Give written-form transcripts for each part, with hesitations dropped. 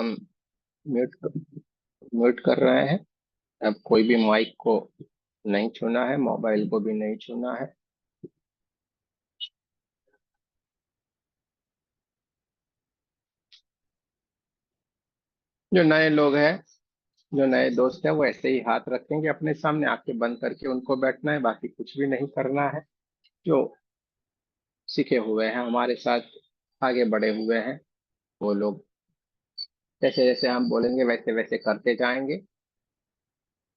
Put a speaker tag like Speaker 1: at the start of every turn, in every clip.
Speaker 1: हम mute mute कर रहे हैं। अब कोई भी माइक को नहीं छूना है, मोबाइल को भी नहीं छूना है। जो नए लोग हैं, जो नए दोस्त हैं, वो ऐसे ही हाथ रखेंगे अपने सामने, आंखें बंद करके उनको बैठना है, बाकी कुछ भी नहीं करना है। जो सीखे हुए हैं, हमारे साथ आगे बढ़े हुए हैं, वो लोग जैसे जैसे हम बोलेंगे वैसे वैसे करते जाएंगे।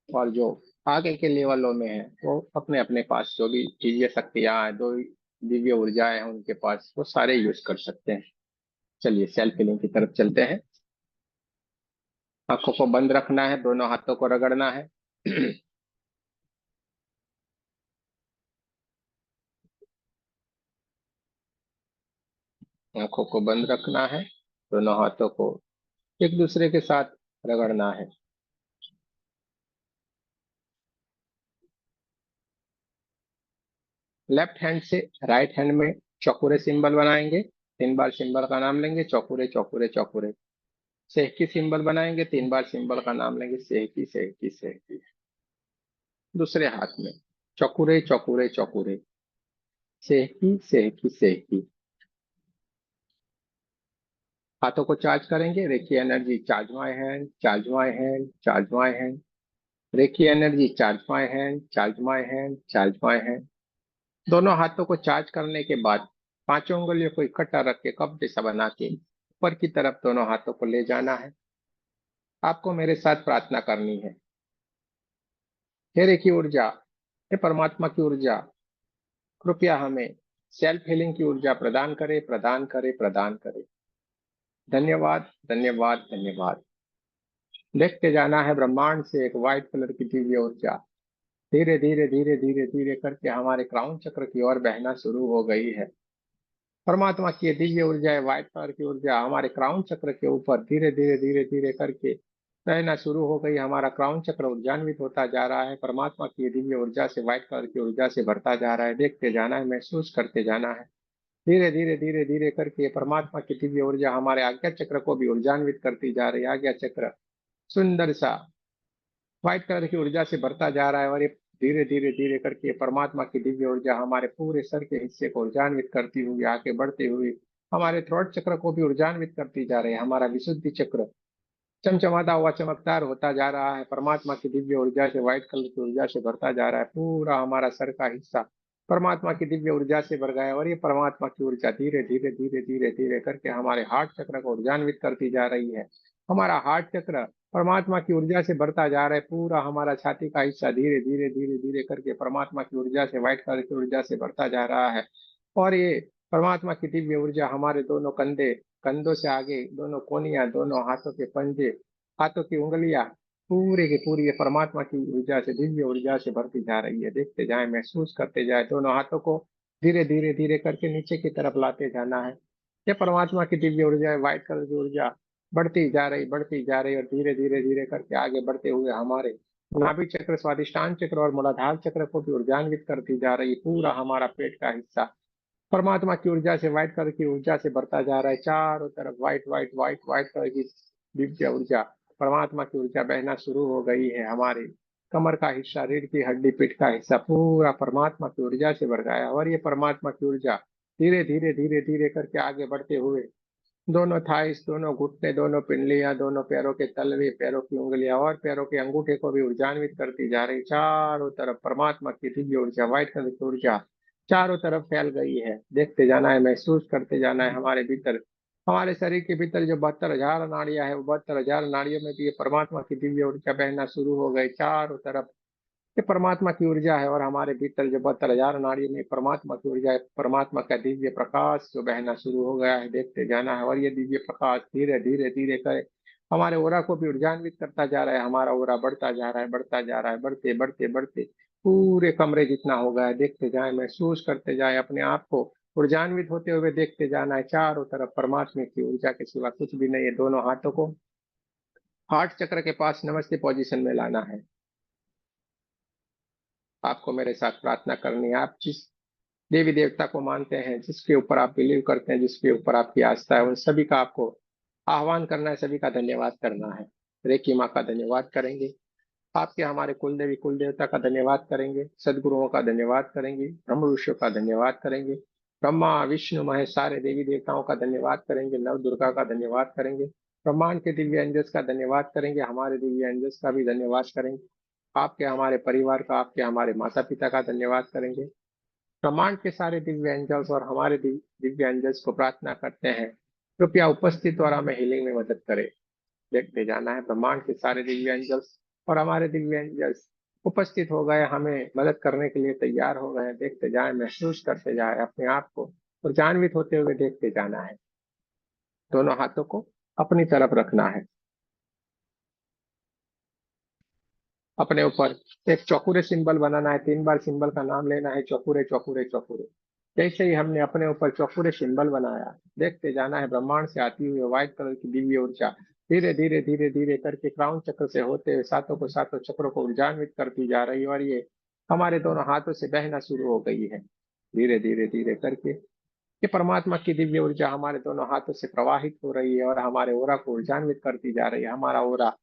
Speaker 1: और जो आगे के लेवलों में है, वो अपने अपने पास जो भी दिव्य शक्तियां हैं, जो दिव्य ऊर्जाएं हैं उनके पास, वो सारे यूज कर सकते हैं। चलिए सेल्फ हीलिंग की तरफ चलते हैं। आंखों को बंद रखना है, दोनों हाथों को रगड़ना है। आंखों को बंद रखना है, दोनों हाथों को एक दूसरे के साथ रगड़ना है। लेफ्ट हैंड से राइट हैंड में चौकुरे सिंबल बनाएंगे। 3 बार सिंबल का नाम लेंगे, चौकुरे चौकुरे चौकुरे। सेहकी सिंबल बनाएंगे, 3 बार सिंबल का नाम लेंगे, सेहकी सेहकी सेहकी। दूसरे हाथ में चौकुरे चौकुरे चौकुरे, सेहकी सेहकी सेहकी। हाथों को चार्ज करेंगे, reiki energy charge my hand, charge my hand, charge my hand. Reiki energy charge my hand, charge my hand, charge my hand. दोनों हाथों को चार्ज करने के बाद पांचों उंगलियों को इकट्ठा रख के कप जैसा बना के ऊपर की तरफ दोनों हाथों को ले जाना है। आपको मेरे साथ प्रार्थना करनी है। हे रेखी ऊर्जा, हे परमात्मा की ऊर्जा, कृपया हमें सेल्फ हीलिंग की ऊर्जा प्रदान करे, प्रदान करे, प्रदान करे। धन्यवाद, धन्यवाद, धन्यवाद। देखते जाना है ब्रह्मांड से एक व्हाइट कलर की दिव्य ऊर्जा धीरे धीरे धीरे धीरे धीरे करके हमारे क्राउन चक्र की ओर बहना शुरू हो गई है। परमात्मा की ये दिव्य ऊर्जा है, व्हाइट कलर की ऊर्जा हमारे क्राउन चक्र के ऊपर धीरे धीरे धीरे धीरे करके बहना शुरू हो गई। हमारा क्राउन चक्र ऊर्जान्वित होता जा रहा है, परमात्मा की ये दिव्य ऊर्जा से, व्हाइट कलर की ऊर्जा से भरता जा रहा है। देखते जाना है, महसूस करते जाना है। धीरे धीरे धीरे धीरे करके परमात्मा की दिव्य ऊर्जा हमारे आज्ञा चक्र को भी ऊर्जान्वित करती जा रही है। आज्ञा चक्र सुंदर सा व्हाइट कलर की ऊर्जा से भरता जा रहा है, और ये धीरे धीरे धीरे करके परमात्मा की दिव्य ऊर्जा हमारे पूरे सर के हिस्से को ऊर्जान्वित करती हुई आगे बढ़ते हुए हमारे थ्रोट चक्र को भी ऊर्जान्वित करती जा रही है। हमारा विशुद्धि चक्र चमचमाता हुआ चमकदार होता जा रहा है, परमात्मा की दिव्य ऊर्जा से, व्हाइट कलर की ऊर्जा से भरता जा रहा है। पूरा हमारा सर का हिस्सा परमात्मा की दिव्य ऊर्जा से भर गया है, और ये परमात्मा की ऊर्जा धीरे धीरे धीरे धीरे धीरे करके हमारे हार्ट चक्र को ऊर्जान्वित करती जा रही है। हमारा हार्ट चक्र परमात्मा की ऊर्जा से बढ़ता जा रहा है। पूरा हमारा छाती का हिस्सा धीरे धीरे धीरे धीरे करके परमात्मा की ऊर्जा से, व्हाइट कलर की ऊर्जा से बढ़ता जा रहा है। और ये परमात्मा की दिव्य ऊर्जा हमारे दोनों कंधे, कंधों से आगे दोनों कोनियां, दोनों हाथों के पंजे, हाथों की उंगलियां, पूरे की पूरी ये परमात्मा की ऊर्जा से, दिव्य ऊर्जा से भरती जा रही है। देखते जाए, महसूस करते जाए। दोनों हाथों को धीरे धीरे धीरे करके नीचे की तरफ लाते जाना है। ये परमात्मा की दिव्य ऊर्जा है, व्हाइट कलर की ऊर्जा बढ़ती जा रही, बढ़ती जा रही, और धीरे धीरे धीरे करके आगे बढ़ते हुए हमारे नाभि चक्र, स्वादिष्टान चक्र और मूलाधार चक्र को भी ऊर्जान्वित करती जा रही। पूरा हमारा पेट का हिस्सा परमात्मा की ऊर्जा से, व्हाइट कलर की ऊर्जा से भरता जा रहा है। चारों तरफ white white white white colour की दिव्य ऊर्जा, परमात्मा की ऊर्जा बहना शुरू हो गई है। हमारे कमर का हिस्सा, रीढ़ की हड्डी, पीठ का हिस्सा पूरा परमात्मा की ऊर्जा से भर गया है। और ये परमात्मा की ऊर्जा धीरे धीरे धीरे धीरे करके आगे बढ़ते हुए दोनों थाइस, दोनों घुटने, दोनों पिंडलियां, दोनों पैरों के तलवे, पैरों की उंगलियां और पैरों के अंगूठे को भी ऊर्जान्वित करती जा रही। चारों तरफ परमात्मा की दिव्य ऊर्जा, व्हाइट कलर की ऊर्जा चारों तरफ फैल गई है। देखते जाना है, महसूस करते जाना है। हमारे भीतर, हमारे शरीर के भीतर जो 72,000 नाड़ियां है, वो 72,000 नाड़ियों में भी ये परमात्मा की दिव्य ऊर्जा बहना शुरू हो गई। चारों तरफ ये परमात्मा की ऊर्जा है, और हमारे भीतर जो 72,000 नाड़ियों में परमात्मा की ऊर्जा है, परमात्मा का दिव्य प्रकाश जो बहना शुरू हो गया है। देखते जाना है, और ये दिव्य प्रकाश धीरे धीरे धीरे कर हमारे ओरा को भी ऊर्जान्वित करता जा रहा है। हमारा ओरा बढ़ता जा रहा है, बढ़ता जा रहा है, बढ़ते बढ़ते बढ़ते पूरे कमरे जितना हो गया है। देखते जाए, महसूस करते जाए, अपने आप को ऊर्जान्वित होते हुए देखते जाना है। चारों तरफ परमात्मा की ऊर्जा के सिवा कुछ भी नहीं है। दोनों हाथों को हार्ट चक्र के पास नमस्ते पोजीशन में लाना है। आपको मेरे साथ प्रार्थना करनी है। आप जिस देवी देवता को मानते हैं, जिसके ऊपर आप बिलीव करते हैं, जिसके ऊपर आपकी आस्था है, उन सभी का आपको आह्वान करना है, सभी का धन्यवाद करना है। रेकी माँ का धन्यवाद करेंगे, आपके हमारे कुलदेवी कुल देवता का धन्यवाद करेंगे, सदगुरुओं का धन्यवाद करेंगे, ब्रह्म ऋषियों का धन्यवाद करेंगे, ब्रह्मा विष्णु महेश सारे देवी देवताओं का धन्यवाद करेंगे, नव दुर्गा का धन्यवाद करेंगे, ब्रह्मांड के दिव्य एंजल्स का धन्यवाद करेंगे, हमारे दिव्य एंजल्स का भी धन्यवाद करेंगे, आपके हमारे परिवार का, आपके हमारे माता पिता का धन्यवाद करेंगे। ब्रह्मांड के सारे दिव्य एंजल्स और हमारे दिव्य एंजल्स को प्रार्थना करते हैं, कृपया उपस्थित और हमें हीलिंग में मदद करें। देखते जाना है, ब्रह्मांड के सारे दिव्य एंजल्स और हमारे दिव्य एंजल्स उपस्थित हो गए, हमें मदद करने के लिए तैयार हो गए। देखते जाए, महसूस करते जाए अपने आप को और जान्वित होते हुए देखते जाना है। दोनों हाथों को अपनी तरफ रखना है, अपने ऊपर एक चौकुरे सिंबल बनाना है, 3 बार सिंबल का नाम लेना है, चौकुरे चौकुरे चौकुरे। जैसे ही हमने अपने ऊपर चौकुरे सिंबल बनाया, देखते जाना है ब्रह्मांड से आती हुई व्हाइट कलर की दिव्य ऊर्जा धीरे धीरे धीरे धीरे करके क्राउन चक्र से होते हुए सातों चक्रों को ऊर्जान्वित करती जा रही है, और ये हमारे दोनों हाथों से बहना शुरू हो गई है। धीरे धीरे धीरे करके ये परमात्मा की दिव्य ऊर्जा हमारे दोनों हाथों से प्रवाहित हो रही है और हमारे ओरा को ऊर्जान्वित करती जा रही है। हमारा ओरा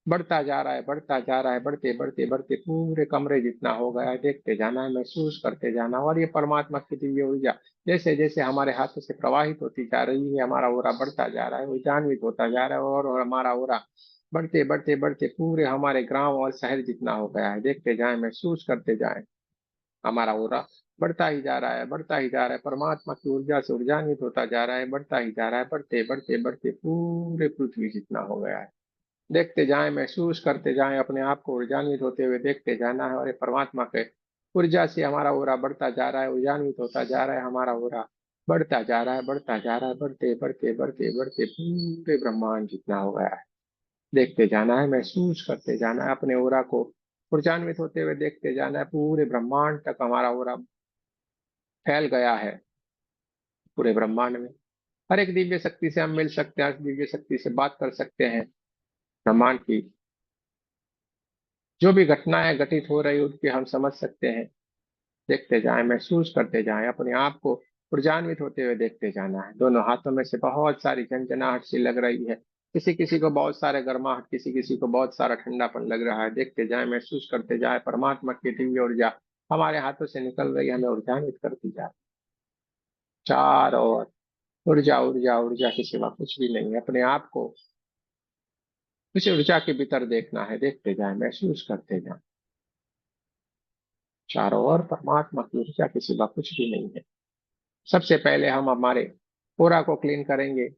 Speaker 1: बढ़ता जा रहा है, बढ़ता जा रहा है, बढ़ते बढ़ते बढ़ते पूरे कमरे जितना हो गया है। देखते जाना है, महसूस करते जाना, और ये परमात्मा की दिव्य ऊर्जा जैसे जैसे हमारे हाथों से प्रवाहित होती जा रही है, हमारा ओरा बढ़ता जा रहा है, ऊर्जान्वित होता जा रहा है, और हमारा ओरा बढ़ते बढ़ते बढ़ते पूरे हमारे गांव और शहर जितना हो गया है। देखते जाए, महसूस करते जाए, हमारा ओरा बढ़ता ही जा रहा है, बढ़ता ही जा रहा है, परमात्मा की ऊर्जा से ऊर्जान्वित होता जा रहा है, बढ़ता ही जा रहा है, बढ़ते बढ़ते बढ़ते पूरे पृथ्वी जितना हो गया है। देखते जाएं, महसूस करते जाएं, अपने आप को ऊर्जान्वित होते हुए देखते जाना है, और ये परमात्मा के ऊर्जा से हमारा ओरा बढ़ता जा रहा है, ऊर्जान्वित होता जा रहा है, हमारा ओरा बढ़ता जा रहा है, बढ़ता जा रहा है, बढ़ते बढ़ते बढ़ते बढ़ते पूरे ब्रह्मांड जितना हो गया है। देखते जाना है, महसूस करते जाना है, अपने ओरा को ऊर्जान्वित होते हुए देखते जाना है, पूरे ब्रह्मांड तक हमारा ओरा फैल गया है। पूरे ब्रह्मांड में हर एक दिव्य शक्ति से हम मिल सकते हैं, हर दिव्य शक्ति से बात कर सकते हैं। ब्रह्मांड की जो भी घटनाएं घटित हो रही उनके हम समझ सकते हैं। देखते जाएं, महसूस करते जाएं, अपने आप को ऊर्जान्वित होते हुए देखते जाना है। दोनों हाथों में से बहुत सारी झंझनाहट सी लग रही है, किसी किसी को बहुत सारे गर्माहट, किसी किसी को बहुत सारा ठंडापन लग रहा है। देखते जाएं, महसूस करते जाएं, परमात्मा की दिव्य ऊर्जा हमारे हाथों से निकल रही है, हमें ऊर्जान्वित करती जाए। चारों ओर ऊर्जा ऊर्जा ऊर्जा के सिवा कुछ भी नहीं है। अपने आप को उस ऊर्जा के भीतर देखना है। देखते जाएं, महसूस करते जाएं, चारों ओर परमात्मा की ऊर्जा के सिवा कुछ भी नहीं है। सबसे पहले हम हमारे ओरा को क्लीन करेंगे।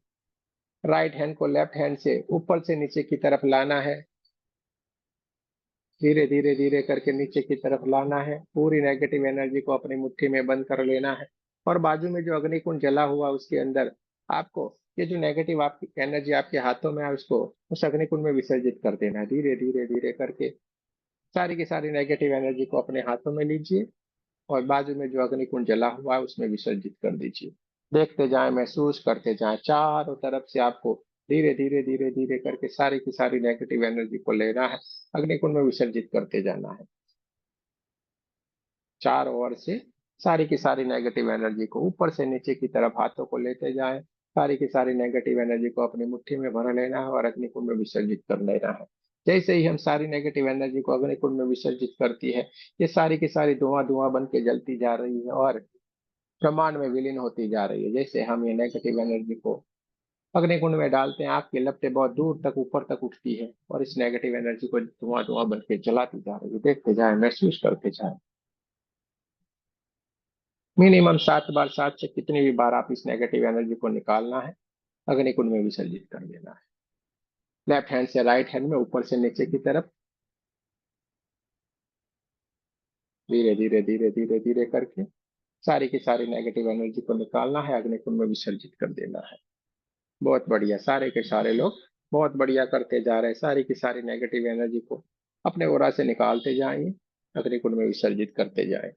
Speaker 1: राइट हैंड को लेफ्ट हैंड से ऊपर से नीचे की तरफ लाना है, धीरे धीरे धीरे करके नीचे की तरफ लाना है। पूरी नेगेटिव एनर्जी को अपनी मुट्ठी में बंद कर लेना है, और बाजू में जो अग्निकुंड जला हुआ उसके अंदर आपको ये जो नेगेटिव आपकी एनर्जी आपके हाथों में है उसको उस अग्निकुंड में विसर्जित कर देना है। धीरे धीरे धीरे करके सारी की सारी नेगेटिव एनर्जी को अपने हाथों में लीजिए और बाजू में जो अग्निकुंड जला हुआ है उसमें विसर्जित कर दीजिए। देखते जाएं, महसूस करते जाएं, चारों तरफ से आपको धीरे धीरे धीरे धीरे करके सारी की सारी नेगेटिव एनर्जी को लेना है, अग्निकुंड में विसर्जित करते जाना है। चारों ओर से सारी की सारी नेगेटिव एनर्जी को ऊपर से नीचे की तरफ हाथों को लेते जाएं, सारी की सारी नेगेटिव एनर्जी को अपनी मुट्ठी में भर लेना है और अग्निकुंड में विसर्जित कर लेना है। जैसे ही हम सारी नेगेटिव एनर्जी को अग्निकुंड में विसर्जित करती है, ये सारी की सारी धुआं धुआं बन के जलती जा रही है और ब्रह्मांड में विलीन होती जा रही है। जैसे हम ये नेगेटिव एनर्जी को अग्निकुंड में डालते हैं, आग की लपटें बहुत दूर तक ऊपर तक उठती है और इस नेगेटिव एनर्जी को धुआं धुआं बन के जलाती जा रही है। देखते जाए, महसूस करते जाए। मिनिमम 7 बार, 7 से कितनी भी बार आप इस नेगेटिव एनर्जी को निकालना है, अग्निकुंड में विसर्जित कर देना है। लेफ्ट हैंड से राइट हैंड में ऊपर से नीचे की तरफ धीरे धीरे धीरे धीरे धीरे करके सारी की सारी नेगेटिव एनर्जी को निकालना है, अग्निकुंड में विसर्जित कर देना है। बहुत बढ़िया, सारे के सारे लोग बहुत बढ़िया करते जा रहे हैं। सारी की सारी नेगेटिव एनर्जी को अपने ओरा से निकालते जाएंगे, अग्निकुंड में विसर्जित करते जाएं।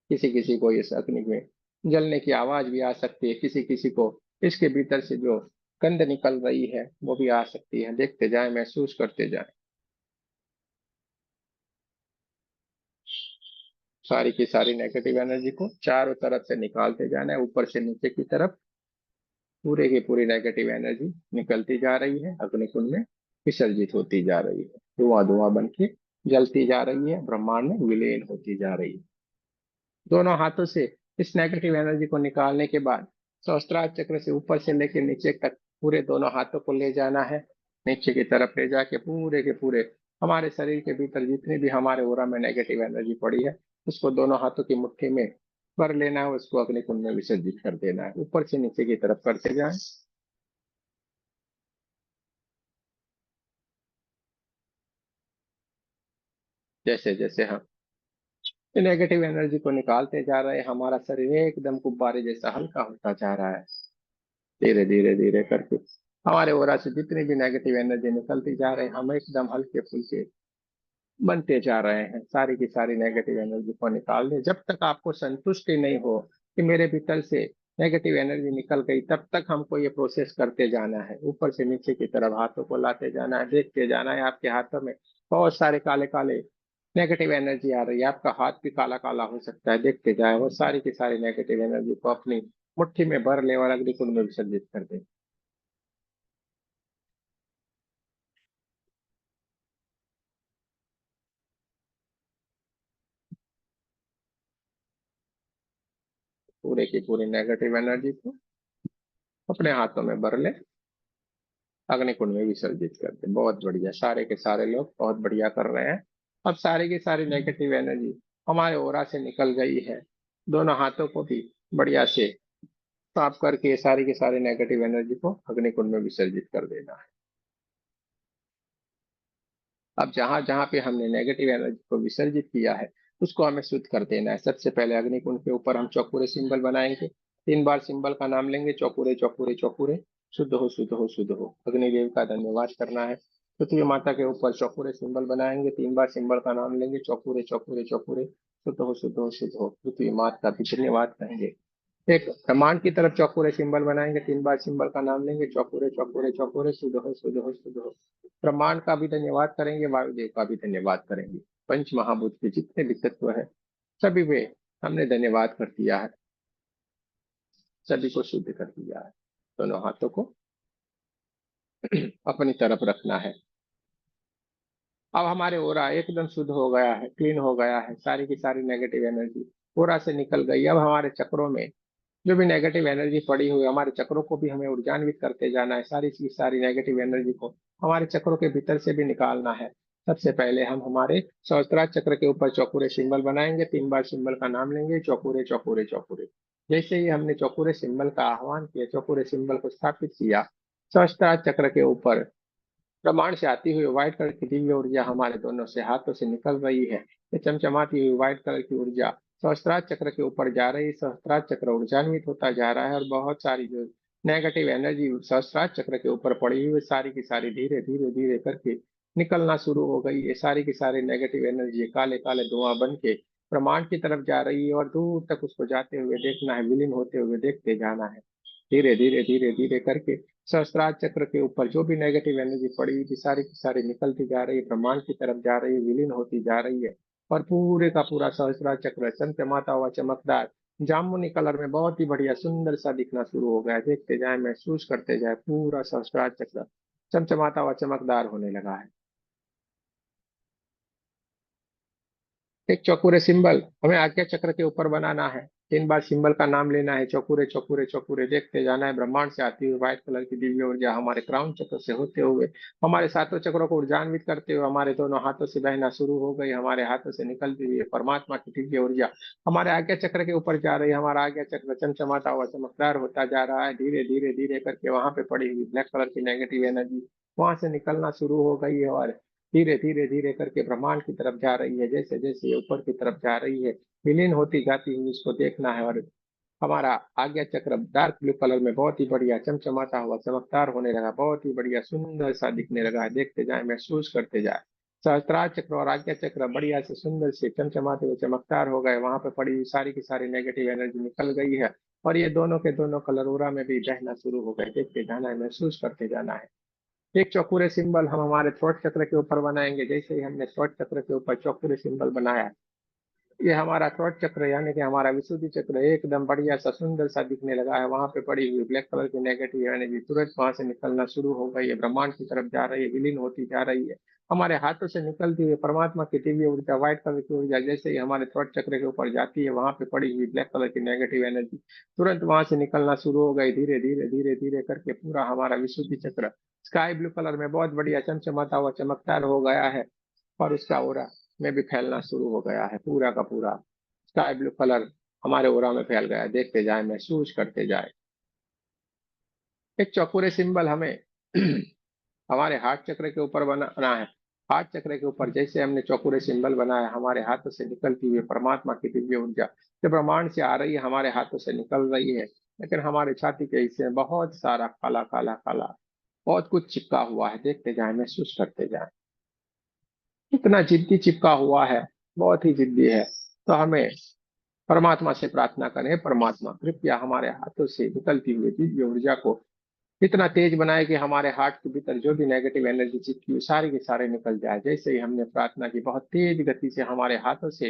Speaker 1: किसी किसी को इस अग्नि में जलने की आवाज भी आ सकती है, किसी किसी को इसके भीतर से जो गंध निकल रही है वो भी आ सकती है। देखते जाएं, महसूस करते जाएं, सारी की सारी नेगेटिव एनर्जी को चारों तरफ से निकालते जाना है, ऊपर से नीचे की तरफ। पूरे की पूरी नेगेटिव एनर्जी निकलती जा रही है, अग्निकुंड में विसर्जित होती जा रही है, धुआं धुआं बन के जलती जा रही है, ब्रह्मांड में विलीन होती जा रही है। दोनों हाथों से इस नेगेटिव एनर्जी को निकालने के बाद सहस्त्रार चक्र से ऊपर से लेकर नीचे तक पूरे दोनों हाथों को ले जाना है, नीचे की तरफ ले जाके पूरे के पूरे हमारे शरीर के भीतर जितनी भी हमारे ओरा में नेगेटिव एनर्जी पड़ी है उसको दोनों हाथों की मुट्ठी में भर लेना है, उसको अग्निकुंड में विसर्जित कर देना है। ऊपर से नीचे की तरफ करते जाएं। जैसे जैसे हम नेगेटिव एनर्जी को निकालते जा रहे हैं, हमारा शरीर एकदम गुब्बारे जैसा हल्का होता जा रहा है। धीरे धीरे धीरे करके हमारे ओरा से जितनी भी नेगेटिव एनर्जी निकलती जा रही है, हम एकदम हल्के फुल्के बनते जा रहे हैं। सारी की सारी नेगेटिव एनर्जी को निकाल दें। जब तक आपको संतुष्टि नहीं हो कि मेरे भीतर से नेगेटिव एनर्जी निकल गई, तब तक हमको ये प्रोसेस करते जाना है। ऊपर से नीचे की तरफ हाथों को लाते जाना है, देखते जाना है आपके हाथों में बहुत सारे काले काले नेगेटिव एनर्जी आ रही है। आपका हाथ भी काला काला हो सकता है, देखते जाए। वो सारी की सारी नेगेटिव एनर्जी को अपनी मुट्ठी में भर ले और अग्निकुंड में विसर्जित कर दे। पूरे की पूरी नेगेटिव एनर्जी को अपने हाथों में भर ले, अग्निकुंड में विसर्जित कर दे। बहुत बढ़िया, सारे के सारे लोग बहुत बढ़िया कर रहे हैं। अब सारी की सारी नेगेटिव एनर्जी हमारे ओरा से निकल गई है। दोनों हाथों को भी बढ़िया से साफ करके सारी की सारी नेगेटिव एनर्जी को अग्निकुंड में विसर्जित कर देना है। अब जहां जहां पे हमने नेगेटिव एनर्जी को विसर्जित किया है उसको हमें शुद्ध कर देना है। सबसे पहले अग्निकुंड के ऊपर हम चौकुरे सिंबल बनाएंगे। 3 बार सिंबल का नाम लेंगे, चौकुरे चौकुरे चौकुरे। शुद्ध हो शुद्ध हो शुद्ध हो। अग्निदेव का धन्यवाद करना है। पृथ्वी माता के ऊपर चौकुरे सिंबल बनाएंगे, 3 बार सिंबल का नाम लेंगे, चौकुरे चौकुरे चौकुरे। शुद्ध हो शुद्ध हो शुद्ध हो। पृथ्वी माता का भी धन्यवाद कहेंगे। एक ब्रह्मांड की तरफ चौकोरे सिंबल बनाएंगे, 3 बार सिंबल का नाम लेंगे, चौकोरे चौकोरे चौकोरे। शुद्ध हो शुद्ध हो शुद्ध हो। ब्रह्मांड का भी धन्यवाद करेंगे, वायुदेव का भी धन्यवाद करेंगे। पंच महाभूत के जितने भी तत्व है सभी वे हमने धन्यवाद कर दिया है, सभी को शुद्ध कर दिया है। दोनों हाथों को अपनी तरफ रखना है। अब हमारे ओरा एकदम शुद्ध हो गया है, क्लीन हो गया है। सारी की सारी नेगेटिव एनर्जी ओरा से निकल गई। अब हमारे चक्रों में जो भी नेगेटिव एनर्जी पड़ी हुई है, हमारे चक्रों को भी हमें ऊर्जान्वित करते जाना है। सारी की सारी नेगेटिव एनर्जी को हमारे चक्रों के भीतर से भी निकालना है। सबसे पहले हम हमारे सहस्त्रार चक्र के ऊपर चौकुरे सिंबल बनाएंगे, 3 बार सिंबल का नाम लेंगे, चौकुरे चौकुरे चौकुरे। जैसे ही हमने चौकुरे सिंबल का आह्वान किया, चौकुरे सिंबल को स्थापित किया, सहस्त्रार चक्र के ऊपर ब्रह्मांड से आती हुई व्हाइट कलर की दिव्य ऊर्जा हमारे दोनों से हाथों से निकल रही है। ये चमचमाती हुई व्हाइट कलर की ऊर्जा सहस्त्रार चक्र के ऊपर जा रही है। सहस्त्रार चक्र ऊर्जान्वित होता जा रहा है और बहुत सारी जो नेगेटिव एनर्जी सहस्त्रार चक्र के ऊपर पड़ी हुई है, सारी की सारी धीरे धीरे धीरे करके निकलना शुरू हो गई। ये सारी की सारी नेगेटिव एनर्जी काले काले धुआं बन के ब्रह्मांड की तरफ जा रही है और दूर तक उसको जाते हुए देखना है, विलीन होते हुए देखते जाना है। धीरे धीरे धीरे धीरे करके सहस्त्रार चक्र के ऊपर जो भी नेगेटिव एनर्जी पड़ी हुई थी सारी की सारी निकलती जा रही है, ब्रह्मांड की तरफ जा रही है, विलीन होती जा रही है। और पूरे का पूरा सहस्त्रार चक्र चमचमाता हुआ चमकदार जामुनी कलर में बहुत ही बढ़िया सुंदर सा दिखना शुरू हो गया है। देखते जाए, महसूस करते जाए, पूरा सहस्त्रार चक्र चमचमाता हुआ चमकदार होने लगा है। एक चौकुरे सिंबल हमें आज्ञा चक्र के ऊपर बनाना है। 3 बार सिंबल का नाम लेना है, चौकुरे चौकुरे चौकुरे। देखते जाना है, ब्रह्मांड से आती हुई व्हाइट कलर की दिव्य ऊर्जा हमारे क्राउन चक्र से होते हुए हमारे सातों चक्रों को ऊर्जान्वित करते हुए हमारे दोनों हाथों से बहना शुरू हो गई। हमारे हाथों से निकलती हुई परमात्मा की दिव्य ऊर्जा हमारे आज्ञा चक्र के ऊपर जा रही है। हमारा आज्ञा चक्र चमचमाता हुआ चमकदार होता जा रहा है। धीरे धीरे धीरे करके वहां पे पड़ी हुई ब्लैक कलर की नेगेटिव एनर्जी वहां से निकलना शुरू हो गई है और धीरे धीरे धीरे करके ब्रह्मांड की तरफ जा रही है। जैसे जैसे ये ऊपर की तरफ जा रही है, विलीन होती जाती हुई इसको देखना है। और हमारा आज्ञा चक्र डार्क ब्लू कलर में बहुत ही बढ़िया चमचमाता हुआ चमकदार होने लगा, बहुत ही बढ़िया सुंदर सा दिखने लगा है। देखते जाए, महसूस करते जाए। सहस्त्रार चक्र और आज्ञा चक्र बढ़िया से सुंदर से चमचमाते हुए चमकदार हो गए। वहां पे पड़ी हुई सारी की सारी नेगेटिव एनर्जी निकल गई है और ये दोनों के दोनों कलर उरा में भी बहना शुरू हो गए। देखते जाना है, महसूस करते जाना है। एक चौकुरे सिंबल हम हमारे थ्रोट चक्र के ऊपर बनाएंगे। जैसे ही हमने थ्रोट चक्र के ऊपर चौकुरे सिंबल बनाया, ये हमारा थ्रोट चक्र यानी कि हमारा विशुद्धि चक्र एकदम बढ़िया सा सुंदर सा दिखने लगा है। वहां पे पड़ी हुई ब्लैक कलर की नेगेटिव एनर्जी तुरंत वहां से निकलना शुरू हो गई है, ब्रह्मांड की तरफ जा रही है, विलीन होती जा रही है। हमारे हाथों से निकलती हुई परमात्मा की दिव्य ऊर्जा, व्हाइट कलर की ऊर्जा जैसे ही हमारे थ्रोट चक्र के ऊपर जाती है, वहां पे पड़ी हुई ब्लैक कलर की नेगेटिव एनर्जी तुरंत वहां से निकलना शुरू हो गई। धीरे धीरे धीरे धीरे करके पूरा हमारा विशुद्धि चक्र स्काई ब्लू कलर में बहुत बढ़िया चमचमाता हुआ चमकदार हो गया है, और उसका ओरा में भी फैलना शुरू हो गया है। पूरा का पूरा स्काई ब्लू कलर हमारे ओरा में फैल गया है। देखते जाए, महसूस करते जाए। एक चौकोरे सिंबल हमें हमारे हार्ट चक्र के ऊपर बनाना है। हार्ट चक्र के ऊपर जैसे हमने चौकोरे सिंबल बनाया, हमारे हाथों से निकलती हुई परमात्मा की दिव्य ऊर्जा जो ब्रह्मांड से आ रही है, हमारे हाथों से निकल रही है। लेकिन हमारे छाती के हिस्से में बहुत सारा काला काला काला बहुत कुछ चिपका हुआ है। देखते जाए, महसूस करते जाए। इतना जिद्दी चिपका हुआ है, बहुत ही जिद्दी है। तो हमें परमात्मा से प्रार्थना करें, परमात्मा कृपया हमारे हाथों से निकलती हुई दिव्य ऊर्जा को इतना तेज बनाए कि हमारे हार्ट के भीतर जो भी नेगेटिव एनर्जी चिपकी हुई सारी की सारे निकल जाए। जैसे ही हमने प्रार्थना की, बहुत तेज गति से हमारे हाथों से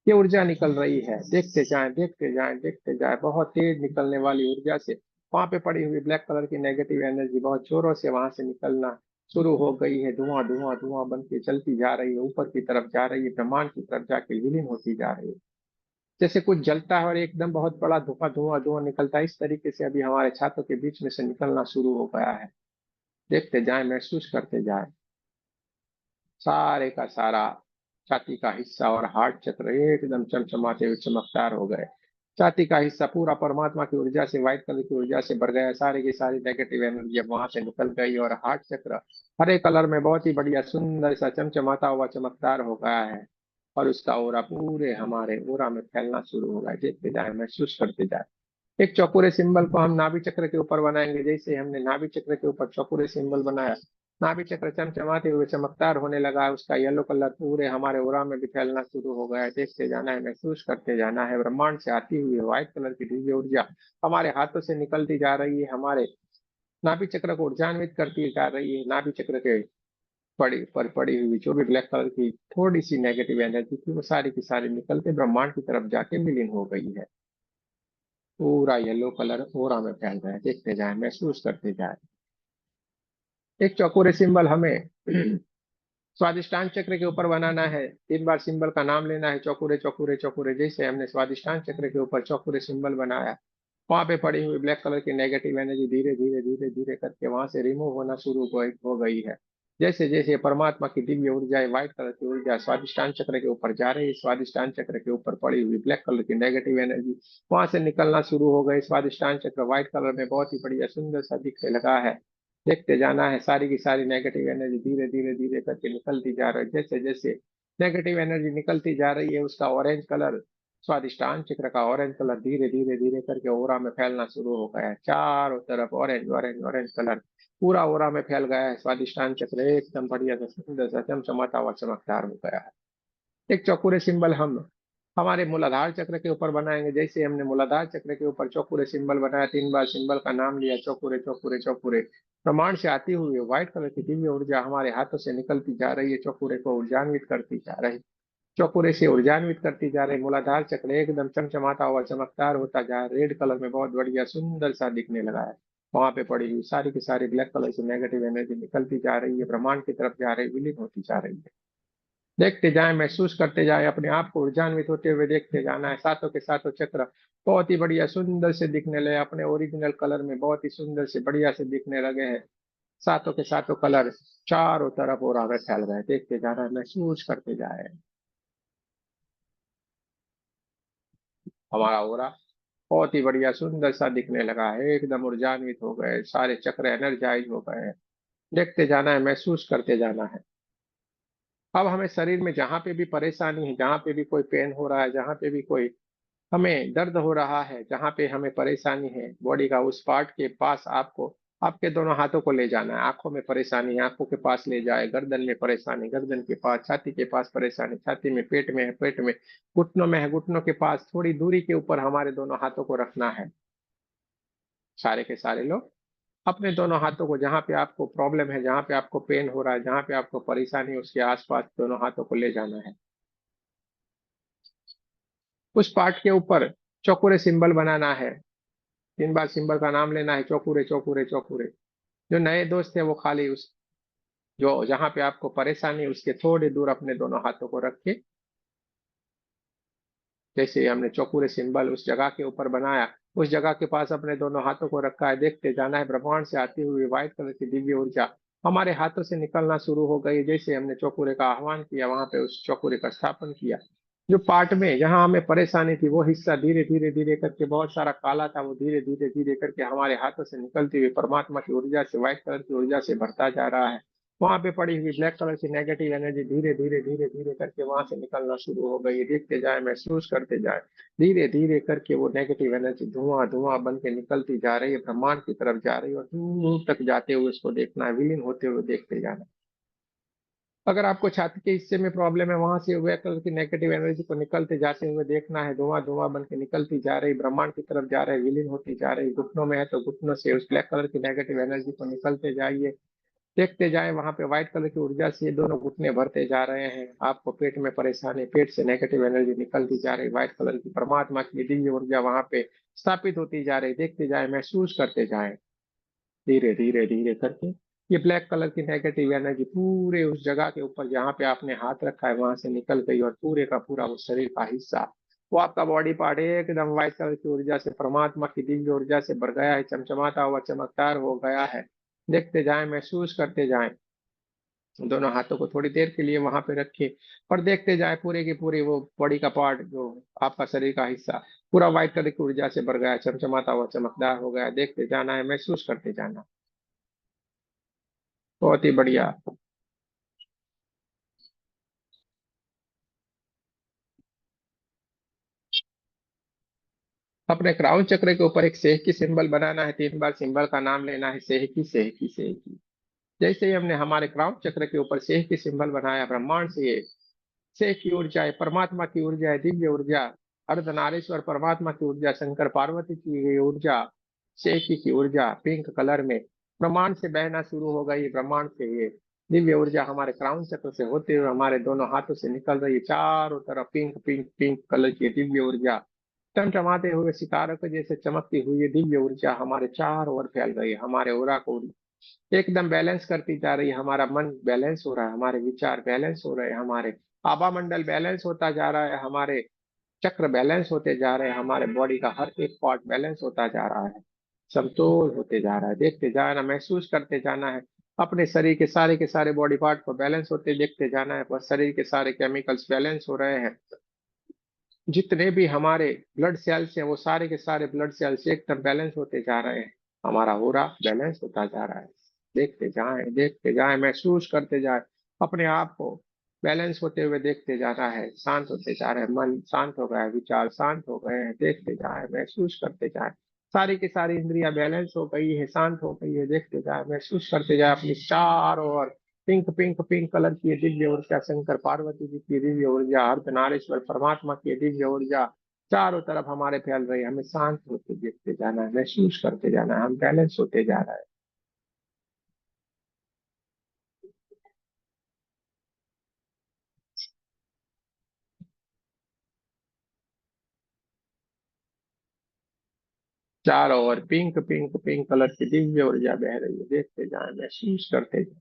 Speaker 1: ये ऊर्जा निकल रही है। देखते जाएं, देखते जाएं, देखते जाएं। बहुत तेज निकलने वाली ऊर्जा से वहां पे पड़ी हुई ब्लैक कलर की नेगेटिव एनर्जी बहुत जोरों से वहां से निकलना शुरू हो गई है। धुआं धुआं धुआं बन के चलती जा रही है, ऊपर की तरफ जा रही है, ब्रह्मांड की तरफ जाके विलीन होती जा रही है। जैसे कुछ जलता है और एकदम बहुत बड़ा धुआं धुआं धुआं निकलता है, इस तरीके से अभी हमारे छातों के बीच में से निकलना शुरू हो गया है। देखते जाएं, महसूस करते जाएं। सारे का सारा छाती का हिस्सा और हार्ट चक्र एकदम चमचमाते हुए चमकदार हो गए। छाती का हिस्सा पूरा परमात्मा की ऊर्जा से, व्हाइट कलर की ऊर्जा से भर गया। सारी की सारी नेगेटिव एनर्जी अब वहां से निकल गई, और हार्ट चक्र हरे कलर में बहुत ही बढ़िया सुंदर सा चमचमाता हुआ चमकदार हो गया है, और उसका ओरा पूरे हमारे ओरा में फैलना शुरू हो गया। देखते जाए, महसूस करते जाए। एक चौकोरे सिंबल को हम नाभि चक्र के ऊपर बनाएंगे। जैसे हमने नाभि चक्र के ऊपर चौकोरे सिंबल बनाया, नाभि चक्र चमचमाते हुए चमकदार होने लगा है। उसका येलो कलर पूरे हमारे ओरा में भी फैलना शुरू हो गया है। देखते जाना है, महसूस करते जाना है। ब्रह्मांड से आती हुई व्हाइट कलर की दिव्य ऊर्जा हमारे हाथों से निकलती जा रही है, हमारे नाभि चक्र को ऊर्जान्वित करती जा रही है। नाभि चक्र के पड़ी हुई जो भी ब्लैक कलर की थोड़ी सी नेगेटिव एनर्जी थी, वो सारी की सारी निकलते ब्रह्मांड की तरफ जाके विलीन हो गई है। पूरा येलो कलर ओरा में फैल रहा है। देखते जाए, महसूस करते जाए। एक चौकोरे सिंबल हमें स्वादिष्टान चक्र के ऊपर बनाना है। 3 बार सिंबल का नाम लेना है, चौकोरे चौकोरे चौकोरे। जैसे हमने स्वादिष्टान चक्र के ऊपर चौकोरे सिंबल बनाया, वहां पे पड़ी हुई ब्लैक कलर की नेगेटिव एनर्जी धीरे धीरे धीरे धीरे करके वहां से रिमूव होना शुरू हो गई है। जैसे जैसे परमात्मा की दिव्य ऊर्जा, व्हाइट कलर की ऊर्जा स्वादिष्टान चक्र के ऊपर जा रही है, स्वादिष्टान चक्र के ऊपर पड़ी हुई ब्लैक कलर की नेगेटिव एनर्जी वहां से निकलना शुरू हो गई। स्वादिष्टान चक्र व्हाइट कलर में बहुत ही बढ़िया सुंदर सा दिखने लगा है। देखते जाना है, सारी की सारी नेगेटिव एनर्जी धीरे धीरे धीरे करके निकलती जा रही है। जैसे जैसे नेगेटिव एनर्जी निकलती जा रही है, उसका ऑरेंज कलर, स्वादिष्टान चक्र का ऑरेंज कलर धीरे धीरे धीरे करके ओरा में फैलना शुरू हो गया है। चारों तरफ ऑरेंज ऑरेंज ऑरेंज कलर पूरा ओरा में फैल गया है। स्वादिष्टान चक्र एकदम बढ़िया सा सुंदर सा चमचमाता हुआ चमकदार हो गया है। एक चौकोरे सिंबल हम हमारे मूलाधार चक्र के ऊपर बनाएंगे। जैसे हमने मूलाधार चक्र के ऊपर चौकोरे सिंबल बनाया, 3 बार सिंबल का नाम लिया, चौकोरे चौकोरे चौकोरे। प्रमाण से आती हुई व्हाइट कलर की दिव्य ऊर्जा हमारे हाथों से निकलती जा रही है, चौकोरे को ऊर्जान्वित करती जा रही, चौकोरे से ऊर्जान्वित करती जा रही। मूलाधार चक्र एकदम चमचमाता हुआ चमकदार होता जा रहा है, रेड कलर में बहुत बढ़िया सुंदर सा दिखने लगा है। वहां पे पड़ी हुई सारी की सारी ब्लैक कलर से नेगेटिव एनर्जी निकलती जा रही है, ब्रह्मांड की तरफ जा रही, विलीन होती जा रही है। देखते जाएं, महसूस करते जाएं, अपने आप को ऊर्जान्वित होते हुए देखते जाना है। सातों के सातों चक्र बहुत ही बढ़िया सुंदर से दिखने लगे, अपने ओरिजिनल कलर में बहुत ही सुंदर से बढ़िया से दिखने लगे हैं। सातों के सातों कलर चारों तरफ और आगे फैल रहे हैं। देखते जाना है, महसूस करते जाए। हमारा ओरा बहुत ही बढ़िया सुंदर सा दिखने लगा है, एकदम ऊर्जान्वित हो गए, सारे चक्र एनर्जाइज हो गए हैं। देखते जाना है, महसूस करते जाना है। अब हमें शरीर में जहां पे भी परेशानी है, जहां पे भी कोई पेन हो रहा है, जहां पे भी कोई हमें दर्द हो रहा है, जहां पे हमें परेशानी है बॉडी का, उस पार्ट के पास आपको आपके दोनों हाथों को ले जाना है। आंखों में परेशानी है, आंखों के पास ले जाए। गर्दन में परेशानी, गर्दन के पास। छाती के पास परेशानी, छाती में। पेट में है, पेट में। घुटनों में है, घुटनों के पास। थोड़ी दूरी के ऊपर हमारे दोनों हाथों को रखना है। सारे के सारे लोग अपने दोनों हाथों को जहां पे आपको प्रॉब्लम है, जहां पे आपको पेन हो रहा है, जहां पे आपको परेशानी है, उसके आसपास दोनों हाथों को ले जाना है। उस पार्ट के ऊपर चौकुरे सिंबल बनाना है। 3 बार सिंबल का नाम लेना है, चौकुरे चौकुरे चौकुरे। जो नए दोस्त है वो खाली उस जो जहां पे आपको परेशानी उसके थोड़ी दूर अपने दोनों हाथों को रख के, जैसे हमने चौकुरे सिंबल उस जगह के ऊपर बनाया, उस जगह के पास अपने दोनों हाथों को रखा है, देखते जाना है ब्रह्मांड से आती हुई व्हाइट कलर की दिव्य ऊर्जा हमारे हाथों से निकलना शुरू हो गई। जैसे हमने चौकुरे का आह्वान किया, वहां पे उस चौकुरे का स्थापन किया। जो पार्ट में जहां हमें परेशानी थी वो हिस्सा धीरे धीरे धीरे करके, बहुत सारा काला था वो धीरे धीरे धीरे करके हमारे हाथों से निकलती हुई परमात्मा की ऊर्जा से, व्हाइट कलर की ऊर्जा से भरता जा रहा है। वहां पे पड़ी हुई ब्लैक कलर की नेगेटिव एनर्जी धीरे धीरे धीरे धीरे करके वहां से निकलना शुरू हो गई। देखते जाए, महसूस करते जाए, धीरे धीरे करके वो नेगेटिव एनर्जी धुआं धुआं बन के निकलती जा रही है, ब्रह्मांड की तरफ जा रही है, और दूर तक जाते हुए उसको देखना है, विलीन होते हुए देखते जाना। अगर आपको छाती के हिस्से में प्रॉब्लम है, वहां से ब्लैक कलर की नेगेटिव एनर्जी को निकलते जाते हुए देखना है, धुआं धुआं बन के निकलती जा रही, ब्रह्मांड की तरफ जा रही, विलीन होती जा रही। घुटनों में है तो घुटनों से उस ब्लैक कलर की नेगेटिव एनर्जी को निकलते जाइए, देखते जाए, वहां पे व्हाइट कलर की ऊर्जा से ये दोनों घुटने भरते जा रहे हैं। आपको पेट में परेशानी, पेट से नेगेटिव एनर्जी निकलती जा रही, व्हाइट कलर की परमात्मा की दिव्य ऊर्जा वहां पे स्थापित होती जा रही, देखते जाए, महसूस करते जाए, धीरे धीरे धीरे करके ये ब्लैक कलर की नेगेटिव एनर्जी पूरे उस जगह के ऊपर जहां पे आपने हाथ रखा है वहां से निकल गई, और पूरे का पूरा वो शरीर का हिस्सा, वो आपका बॉडी पार्ट एकदम व्हाइट कलर की ऊर्जा से, परमात्मा की दिव्य ऊर्जा से भर गया है, चमचमाता हुआ चमकदार हो गया है। देखते जाएं, महसूस करते जाएं। दोनों हाथों को थोड़ी देर के लिए वहां पे रखिए और देखते जाए, पूरे की पूरी वो बॉडी का पार्ट, जो आपका शरीर का हिस्सा पूरा व्हाइट कलर की ऊर्जा से भर गया है, चमचमाता हुआ चमकदार हो गया है। देखते जाना है, महसूस करते जाना। बहुत ही बढ़िया। अपने क्राउन चक्र के ऊपर एक सेह की सिंबल बनाना है, 3 बार सिंबल का नाम लेना है, सेह की सेह की सेह की। जैसे ही हमने हमारे क्राउन चक्र के ऊपर सेह की सिंबल बनाया, ब्रह्मांड से ये से की ऊर्जा है, परमात्मा की ऊर्जा है, दिव्य ऊर्जा, अर्धनारीश्वर परमात्मा की ऊर्जा, शंकर पार्वती की ये ऊर्जा, शेखी की ऊर्जा पिंक कलर में ब्रह्मांड से बहना शुरू हो गई। ब्रह्मांड से ये दिव्य ऊर्जा हमारे क्राउन चक्र से होते हुए हमारे दोनों हाथों से निकल रही है, चारों तरफ पिंक पिंक पिंक कलर की दिव्य ऊर्जा टमटमाते हुए सितारों के जैसे चमकती हुई ये दिव्य ऊर्जा हमारे चारों ओर फैल रही है, हमारे ओरा को एकदम बैलेंस करती जा रही है। हमारा मन बैलेंस हो रहा है, हमारे विचार बैलेंस हो रहे हैं, हमारे आभा मंडल बैलेंस होता जा रहा है, हमारे चक्र बैलेंस होते जा रहे हैं, हमारे बॉडी का हर एक पार्ट बैलेंस होता जा रहा है, समतोल होते जा रहा है। देखते जाना, महसूस करते जाना है, अपने शरीर के सारे बॉडी पार्ट को बैलेंस होते देखते जाना है, बस शरीर के सारे केमिकल्स बैलेंस हो रहे हैं। जितने भी हमारे ब्लड सेल्स हैं वो सारे के सारे ब्लड सेल्स एकदम बैलेंस होते जा रहे हैं, हमारा पूरा बैलेंस होता जा रहा है। देखते जाएं, महसूस करते जाएं, अपने आप को बैलेंस होते हुए देखते जाना है, शांत होते जा रहे हैं, मन शांत हो गया है, विचार शांत हो गए हैं, देखते जाएं, महसूस करते जाएं, सारी की सारी इंद्रियां बैलेंस हो गई है, शांत हो गई है, देखते जाएं, महसूस करते जाएं, अपनी चारों ओर पिंक पिंक पिंक कलर की ये दिव्य ऊर्जा, शंकर पार्वती जी की दिव्य ऊर्जा, अर्धनारीश्वर परमात्मा की दिव्य ऊर्जा चारों तरफ हमारे फैल रही है। हमें शांत होते देखते जाना है, महसूस करते जाना है, हम बैलेंस होते जा रहा है। चारों ओर पिंक पिंक पिंक कलर की दिव्य ऊर्जा बह रही है, देखते जाए, महसूस करते जाए।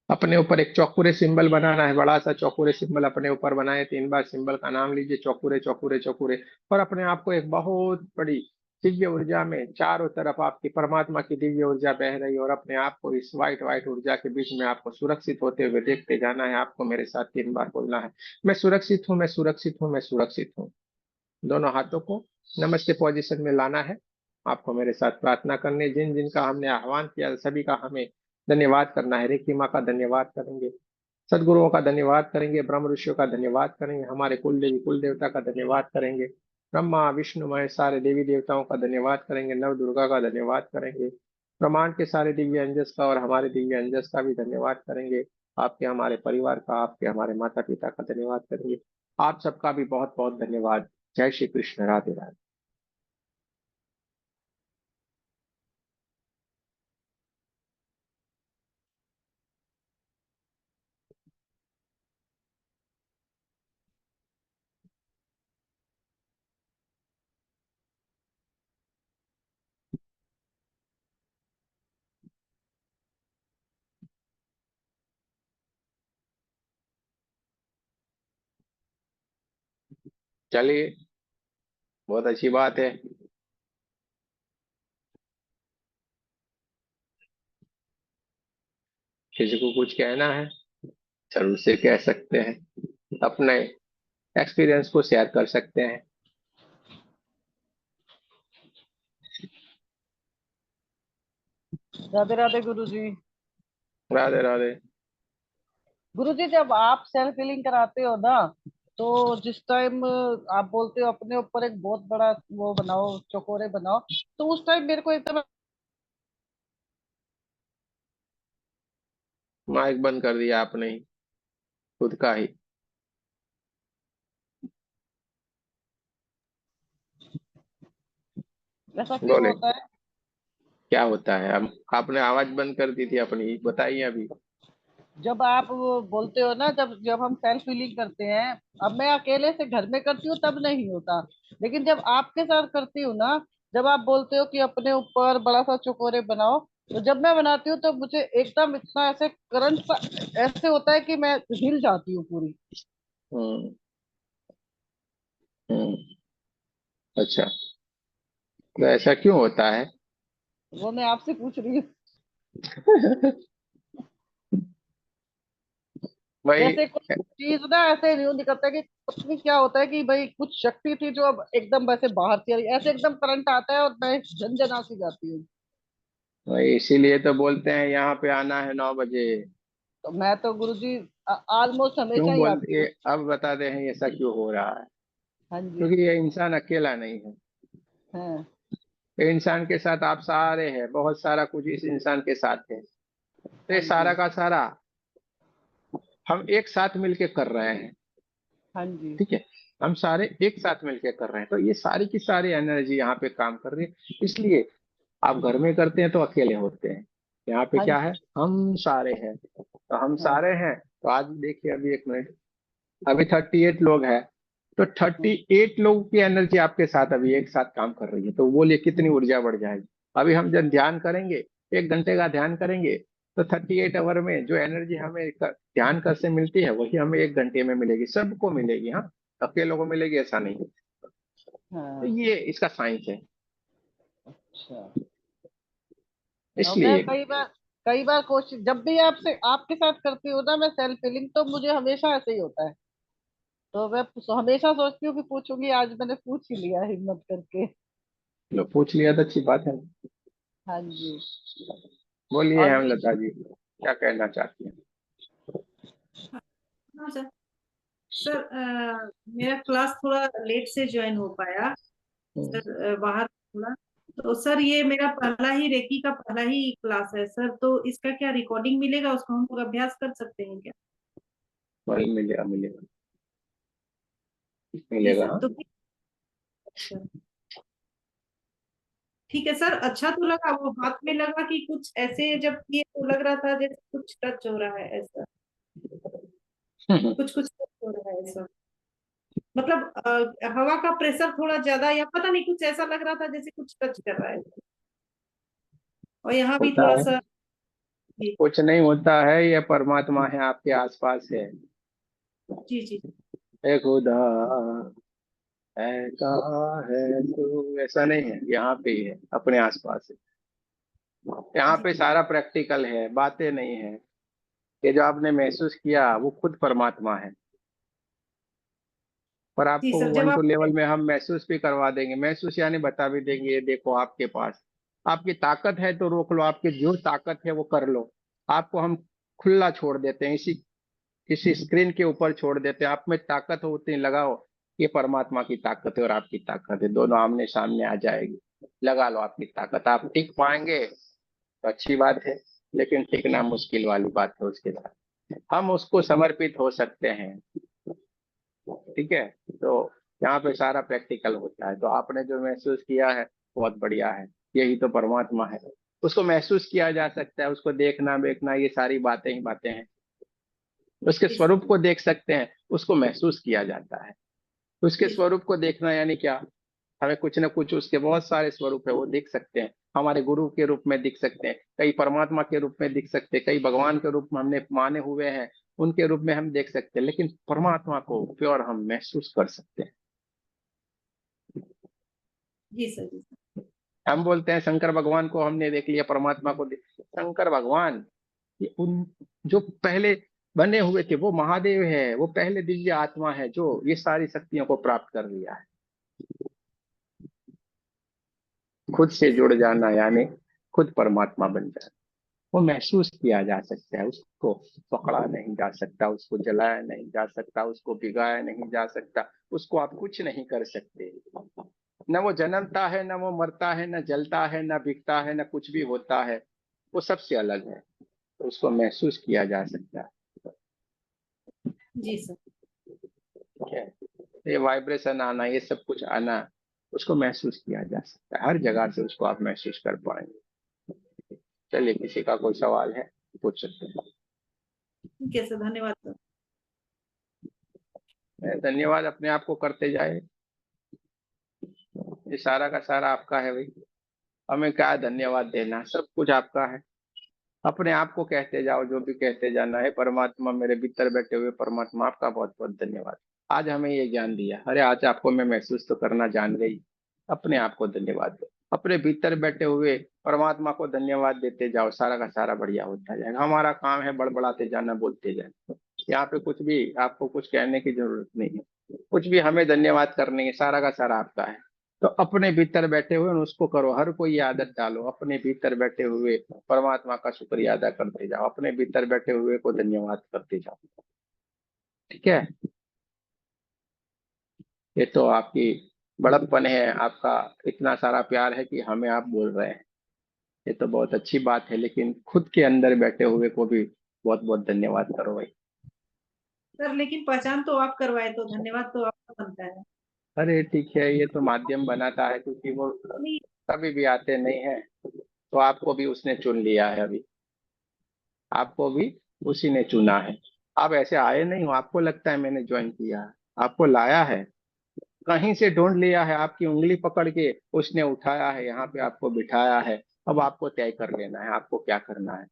Speaker 1: अपने ऊपर एक चौकुरे सिंबल बनाना है, बड़ा सा चौकुरे सिंबल अपने ऊपर बनाए, 3 बार सिंबल का नाम लीजिए, चौकुरे चौकुरे चौकुरे, और अपने आप को एक बहुत बड़ी दिव्य ऊर्जा में, चारों तरफ आपकी परमात्मा की दिव्य ऊर्जा बह रही है, और अपने आप को इस व्हाइट व्हाइट ऊर्जा के बीच में आपको सुरक्षित होते हुए देखते जाना है। आपको मेरे साथ 3 बार बोलना है, मैं सुरक्षित हूँ, मैं सुरक्षित हूँ, मैं सुरक्षित हूँ। दोनों हाथों को नमस्ते पोजीशन में लाना है। आपको मेरे साथ प्रार्थना करनी है, जिन जिनका हमने आह्वान किया सभी का हमें धन्यवाद करना है। रेखी माँ का धन्यवाद करेंगे, सदगुरुओं का धन्यवाद करेंगे, ब्रह्म ऋषियों का धन्यवाद करेंगे, हमारे कुल देवी कुल देवता का धन्यवाद करेंगे, ब्रह्मा विष्णु महेश सारे देवी देवताओं का धन्यवाद करेंगे, नव दुर्गा का धन्यवाद करेंगे, ब्रह्मांड के सारे दिव्य अंजस का और हमारे दिव्य अंजस का भी धन्यवाद करेंगे, आपके हमारे परिवार का, आपके हमारे माता पिता का धन्यवाद करेंगे। आप सबका भी बहुत बहुत धन्यवाद। जय श्री कृष्ण, राधे राधे। चलिए, बहुत अच्छी बात है। किसी को कुछ कहना है, जरूर से कह सकते हैं, अपने एक्सपीरियंस को शेयर कर सकते हैं।
Speaker 2: राधे राधे गुरु जी।
Speaker 1: राधे राधे।
Speaker 2: गुरु जी, जब आप सेल्फ हीलिंग कराते हो ना, तो जिस टाइम आप बोलते हो अपने ऊपर एक बहुत बड़ा वो बनाओ, चकोरे बनाओ, तो उस टाइम मेरे को एकदम
Speaker 1: माइक बंद कर दिया आपने ही, खुद का ही।
Speaker 2: ऐसा क्यों
Speaker 1: बोले,
Speaker 2: होता है?
Speaker 1: क्या होता है? अब आपने आवाज बंद कर दी थी अपनी, बताइए अभी।
Speaker 2: जब आप वो बोलते हो ना, जब जब हम सेल्फ हीलिंग करते हैं, अब मैं अकेले से घर में करती हूँ तब नहीं होता, लेकिन जब आपके साथ करती हूँ ना, जब आप बोलते हो कि अपने ऊपर बड़ा सा चकोरे बनाओ, तो जब मैं बनाती हूँ तो मुझे एकदम इतना ऐसे करंट सा ऐसे होता है कि मैं हिल जाती हूँ पूरी।
Speaker 1: हम्म। हम्म। अच्छा, तो ऐसा क्यों होता है?
Speaker 2: वो मैं आपसे पूछ रही हूँ।
Speaker 1: भाई,
Speaker 2: जैसे कोई चीज ना ऐसे नहीं निकलता कि पता नहीं क्या होता है कि भाई कुछ शक्ति थी जो अब एकदम वैसे बाहर से आ रही है। ऐसे एकदम करंट आता है और मैं झंझना सी जाती हूँ।
Speaker 1: भाई इसीलिए तो बोलते हैं यहाँ पे आना है 9 बजे।
Speaker 2: तो मैं तो गुरुजी ऑलमोस्ट हमेशा
Speaker 1: क्यों
Speaker 2: ही आती
Speaker 1: बोलते,
Speaker 2: हूँ।
Speaker 1: अब बताते हैं ऐसा क्यों हो रहा है।
Speaker 2: हाँ जी।
Speaker 1: क्योंकि ये इंसान अकेला नहीं है।
Speaker 2: हाँ।
Speaker 1: ये इंसान के साथ आप सारे हैं, बहुत सारा कुछ इस इंसान के साथ है। तो
Speaker 2: हाँ
Speaker 1: ये सारा
Speaker 2: जी।
Speaker 1: का सारा हम एक साथ मिलके कर रहे हैं।
Speaker 2: हाँ जी।
Speaker 1: ठीक है, हम सारे एक साथ मिलके कर रहे हैं, तो ये सारी की सारी एनर्जी यहाँ पे काम कर रही है। इसलिए आप घर में करते हैं तो अकेले होते हैं, यहाँ पे
Speaker 2: हाँ
Speaker 1: क्या
Speaker 2: जी।
Speaker 1: है, हम सारे हैं। तो हम
Speaker 2: हाँ।
Speaker 1: सारे हैं, तो आज देखिए, अभी एक मिनट, अभी 38 लोग हैं। तो
Speaker 2: हम्म।
Speaker 1: 38 लोगों की एनर्जी आपके साथ अभी एक साथ काम कर रही है, तो बोलिए कितनी ऊर्जा बढ़ जाएगी। अभी हम जब ध्यान करेंगे, 1 घंटे का ध्यान करेंगे, तो 38 आवर में जो एनर्जी हमें ध्यान कर से मिलती है, वही हमें 1 घंटे में मिलेगी, सबको मिलेगी। हाँ, अकेलों को मिलेगी ऐसा नहीं है। तो
Speaker 2: हाँ।
Speaker 1: ये इसका साइंस है।
Speaker 2: अच्छा। और मैं
Speaker 1: इसलिए
Speaker 2: कई बार कोशिश जब भी आपसे आपके साथ करती हूँ ना मैं सेल्फ फीलिंग, तो मुझे हमेशा ऐसे ही होता है। तो मैं हमेशा सोचती हूँ कि पूछूंगी, आज मैंने पूछ ही लिया हिम्मत करके।
Speaker 1: लो, पूछ लिया तो अच्छी बात है।
Speaker 2: हाँ जी।
Speaker 1: बोलिए
Speaker 2: और
Speaker 1: हेमलता जी, क्या कहना चाहती हैं?
Speaker 3: हाँ सर। सर मेरा क्लास थोड़ा लेट से ज्वाइन हो पाया
Speaker 1: हम्म।
Speaker 3: सर, बाहर थोड़ा। तो सर ये मेरा पहला ही रेकी का पहला ही क्लास है सर, तो इसका क्या रिकॉर्डिंग मिलेगा, उसको हम लोग अभ्यास कर सकते हैं क्या?
Speaker 1: वही मिलेगा, मिलेगा,
Speaker 3: जी
Speaker 1: मिलेगा,
Speaker 3: सर,
Speaker 1: हाँ।
Speaker 3: तो अच्छा ठीक है सर। अच्छा तो लगा, वो हाथ में लगा कि कुछ ऐसे जब किए तो लग रहा था जैसे कुछ टच हो रहा है ऐसा, कुछ कुछ टच हो रहा है ऐसा, मतलब हवा का प्रेशर थोड़ा ज्यादा या पता नहीं, कुछ ऐसा लग रहा था जैसे कुछ टच कर रहा है। और यहाँ भी
Speaker 1: होता
Speaker 3: थोड़ा
Speaker 1: है,
Speaker 3: सा। जी
Speaker 1: कुछ नहीं होता है, ये परमात्मा है आपके आसपास है।
Speaker 3: जी जी।
Speaker 1: ए खुदा, है कहाँ है तू, ऐसा नहीं है, यहाँ पे ही है, अपने आसपास है। यहाँ
Speaker 3: जी
Speaker 1: पे सारा प्रैक्टिकल है, बातें नहीं है। ये जो आपने महसूस किया वो खुद परमात्मा है। पर
Speaker 3: जी
Speaker 1: आपको
Speaker 3: सर, जब
Speaker 1: 1 2
Speaker 3: आप
Speaker 1: लेवल में हम महसूस भी करवा देंगे, महसूस यानी बता भी देंगे, ये देखो आपके पास आपकी ताकत है तो रोक लो, आपकी जो ताकत है वो कर लो। आपको हम खुला छोड़ देते हैं, इसी स्क्रीन के ऊपर छोड़ देते हैं। आप में ताकत हो उतनी लगाओ। ये परमात्मा की ताकत है और आपकी ताकत है, दोनों आमने सामने आ जाएगी। लगा लो आपकी ताकत, आप टिक पाएंगे तो अच्छी बात है, लेकिन टिकना मुश्किल वाली बात है। उसके साथ हम उसको समर्पित हो सकते हैं। ठीक है, तो यहाँ पे सारा प्रैक्टिकल होता है। तो आपने जो महसूस किया है बहुत बढ़िया है, यही तो परमात्मा है। उसको महसूस किया जा सकता है, उसको देखना देखना ये सारी बातें ही बातें हैं। उसके
Speaker 3: इस
Speaker 1: स्वरूप को देख सकते हैं, उसको महसूस किया जाता है। उसके
Speaker 3: इस
Speaker 1: स्वरूप को देखना यानी क्या, हमें कुछ ना कुछ उसके बहुत सारे स्वरूप है वो दिख सकते हैं। हमारे गुरु के रूप में दिख सकते हैं, कई परमात्मा के रूप में दिख सकते हैं, कई भगवान के रूप में हमने माने हुए हैं, उनके रूप में हम देख सकते हैं, लेकिन परमात्मा को प्योर हम महसूस कर सकते हैं।
Speaker 3: जी सर, जी सर।
Speaker 1: हम बोलते हैं शंकर भगवान को हमने देख लिया, परमात्मा को शंकर भगवान ये उन जो पहले बने हुए थे वो महादेव है, वो पहले दिव्य आत्मा है जो ये सारी शक्तियों को प्राप्त कर लिया है। खुद से जुड़ जाना यानी खुद परमात्मा बन जाना, वो महसूस किया जा सकता है, उसको पकड़ा नहीं जा सकता, उसको जलाया नहीं जा सकता, उसको भिगाया नहीं जा सकता, उसको आप कुछ नहीं कर सकते। न वो जन्मता है, न वो मरता है, न जलता है, न बिकता है, न कुछ भी होता है, वो सबसे अलग है, तो उसको महसूस किया जा सकता है।
Speaker 3: जी सर।
Speaker 1: ठीक है, ये वाइब्रेशन आना, ये सब कुछ आना, उसको महसूस किया जा सकता है, हर जगह से उसको आप महसूस कर पाएंगे। चलिए, किसी का कोई सवाल है पूछ सकते हैं।
Speaker 3: ठीक है सर, धन्यवाद सर।
Speaker 1: धन्यवाद अपने आप को करते जाए, ये सारा का सारा आपका है भाई, हमें क्या धन्यवाद देना, सब कुछ आपका है। अपने आप को कहते जाओ, जो भी कहते जाना है, परमात्मा मेरे भीतर बैठे हुए परमात्मा आपका बहुत बहुत धन्यवाद, आज हमें ये ज्ञान दिया। अरे आज आपको मैं महसूस तो करना जान गई, अपने आप को धन्यवाद दो, अपने भीतर बैठे हुए परमात्मा को धन्यवाद देते जाओ, सारा का सारा बढ़िया होता जाएगा। हमारा काम है बड़बड़ाते जाना, बोलते जाए, यहाँ पे कुछ भी आपको कुछ कहने की जरूरत नहीं है, कुछ भी हमें धन्यवाद करने है, सारा का सारा आपका है। तो अपने भीतर बैठे हुए उसको करो, हर कोई ये आदत डालो, अपने भीतर बैठे हुए परमात्मा का शुक्रिया अदा करते जाओ, अपने भीतर बैठे हुए को धन्यवाद करते जाओ। ठीक है, ये तो आपकी बड़प्पन है, आपका इतना सारा प्यार है कि हमें आप बोल रहे हैं, ये तो बहुत अच्छी बात है, लेकिन खुद के अंदर बैठे हुए को भी बहुत बहुत धन्यवाद करो भाई।
Speaker 3: सर लेकिन पहचान तो आप करवाए, तो धन्यवाद तो आपका बनता है।
Speaker 1: अरे ठीक है, ये तो माध्यम बनाता है, क्योंकि वो
Speaker 3: नहीं।
Speaker 1: कभी भी आते नहीं है, तो आपको भी उसने चुन लिया है अभी, आपको भी उसी ने चुना है। आप ऐसे आए नहीं हो, आपको लगता है मैंने ज्वाइन किया है, आपको लाया है, कहीं से ढूंढ लिया है, आपकी उंगली पकड़ के उसने उठाया है, यहाँ पे आपको बिठाया है। अब आपको तय कर लेना है आपको क्या करना है,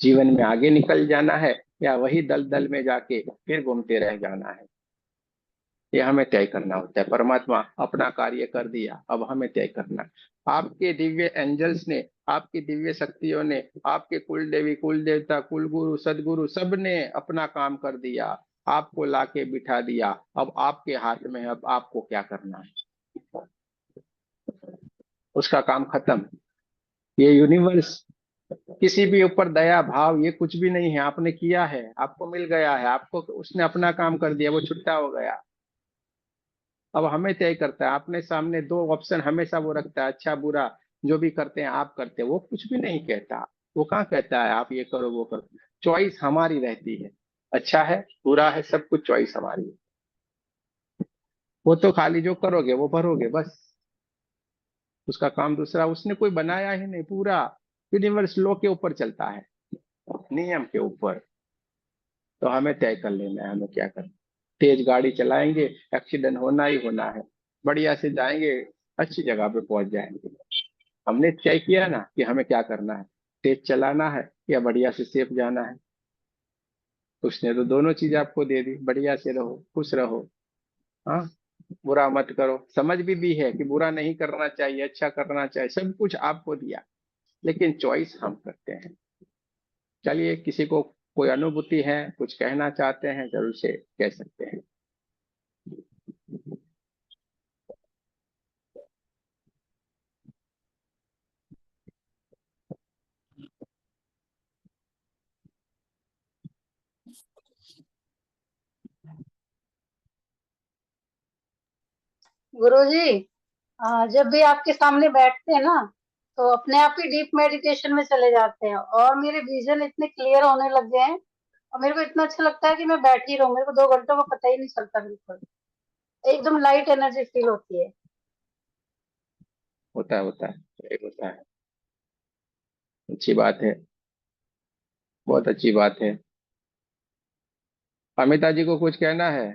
Speaker 1: जीवन में आगे निकल जाना है या वही दलदल में जाके फिर घूमते रह जाना है, ये हमें तय करना होता है। परमात्मा अपना कार्य कर दिया, अब हमें तय करना है। आपके दिव्य एंजल्स ने, आपकी दिव्य शक्तियों ने, आपके कुल देवी कुल देवता कुल गुरु सदगुरु सब ने अपना काम कर दिया, आपको लाके बिठा दिया, अब आपके हाथ में है, अब आपको क्या करना है, उसका काम खत्म। ये यूनिवर्स किसी भी ऊपर दया भाव ये कुछ भी नहीं है, आपने किया है, आपको मिल गया है, आपको उसने अपना काम कर दिया, वो छुट्टा हो गया। अब हमें तय करता है, अपने सामने दो ऑप्शन हमेशा वो रखता है, अच्छा बुरा, जो भी करते हैं आप करते हैं, वो कुछ भी नहीं कहता। वो कहाँ कहता है आप ये करो वो करो, चॉइस हमारी रहती है, अच्छा है बुरा है सब कुछ चॉइस हमारी है। वो तो खाली जो करोगे वो भरोगे बस, उसका काम दूसरा, उसने कोई बनाया ही नहीं, पूरा यूनिवर्स लॉ के ऊपर चलता है, नियम के ऊपर। तो हमें तय कर लेना है हमें क्या करना। तेज गाड़ी चलाएंगे, एक्सीडेंट होना ही होना है, बढ़िया से जाएंगे, अच्छी जगह पे पहुंच जाएंगे। हमने तय किया ना कि हमें क्या करना है, तेज चलाना है या बढ़िया से सेफ जाना है। उसने तो दोनों चीज आपको दे दी, बढ़िया से रहो, खुश रहो, हाँ, बुरा मत करो, समझ भी है कि बुरा नहीं करना चाहिए, अच्छा करना चाहिए, सब कुछ आपको दिया, लेकिन चॉइस हम करते हैं। चलिए, किसी को कोई अनुभूति है, कुछ कहना चाहते हैं, जरूर से कह सकते हैं।
Speaker 4: गुरुजी, जब भी आपके सामने बैठते हैं ना, तो अपने आप ही डीप मेडिटेशन में चले जाते हैं और मेरे विजन इतने क्लियर होने लग गए हैं और मेरे को इतना अच्छा लगता है कि मैं बैठी रहूं, मेरे को 2 घंटों का पता ही नहीं चलता, बिल्कुल एकदम लाइट एनर्जी फील होती है।
Speaker 1: होता है, एक होता है, अच्छी बात है, बहुत अच्छी बात है। अमिता जी को कुछ कहना है?